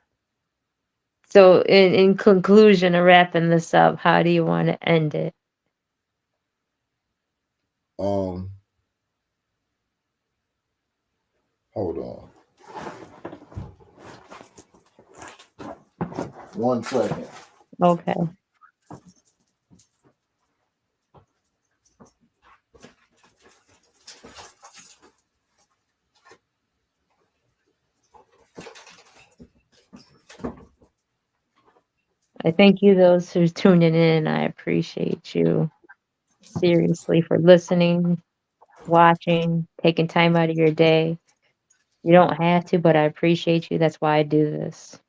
So, in conclusion, of wrapping this up, how do you want to end it? Um, hold on 1 second. Okay. I thank you, those who's tuning in. I appreciate you seriously for listening, watching, taking time out of your day. You don't have to, but I appreciate you. That's why I do this.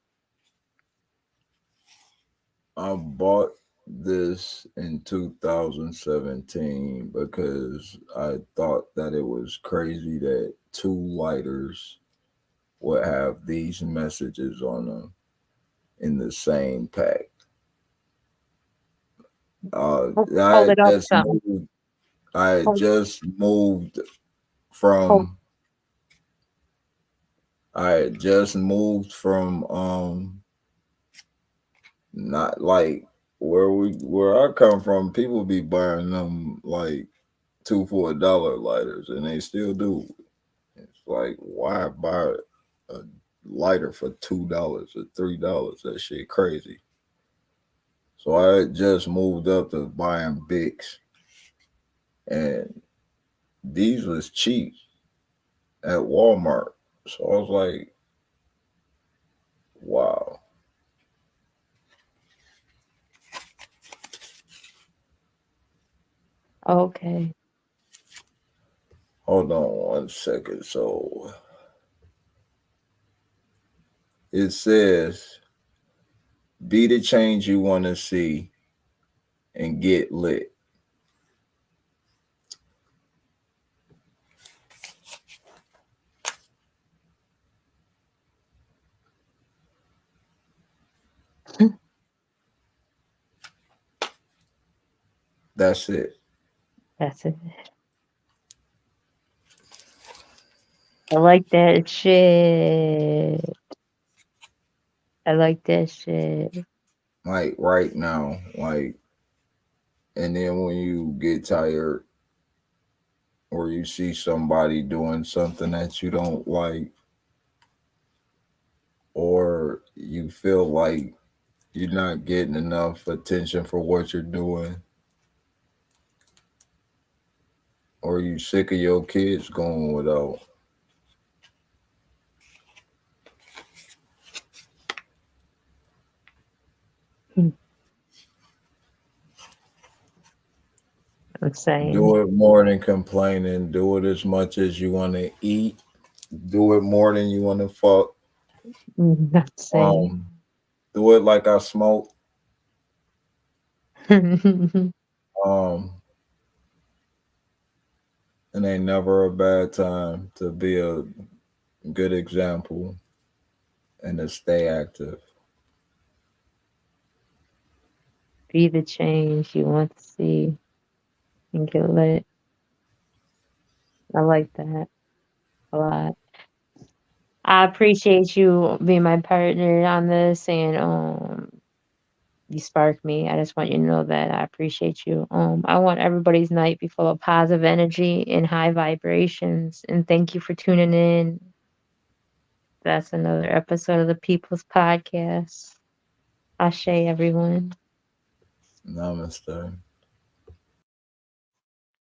I bought this in 2017 because I thought that it was crazy that two lighters would have these messages on them in the same pack. Hold I it up just some. moved. I Hold, just moved hold. from. I just moved from not like where I come from. People be buying them like two for $1 lighters, and they still do. It's like why buy a lighter for $2 or $3? That shit crazy. So I just moved up to buying Bics, and these was cheap at Walmart. So I was like, wow. Okay. Hold on 1 second. So it says, be the change you want to see and get lit. That's it. That's it. I like that shit. I like that shit. Like right now. Like, and then when you get tired or you see somebody doing something that you don't like, or you feel like you're not getting enough attention for what you're doing, or you sick of your kids going without. Hmm, I'm saying. Do it more than complaining. Do it as much as you want to eat. Do it more than you want to fuck. I'm saying. Um, do it like I smoke. Um, it ain't never a bad time to be a good example and to stay active. Be the change you want to see and get lit. I like that a lot. I appreciate you being my partner on this, and you spark me. I just want you to know that I appreciate you. I want everybody's night be full of positive energy and high vibrations. And thank you for tuning in. That's another episode of the People's Podcast. Ashe, everyone. Namaste.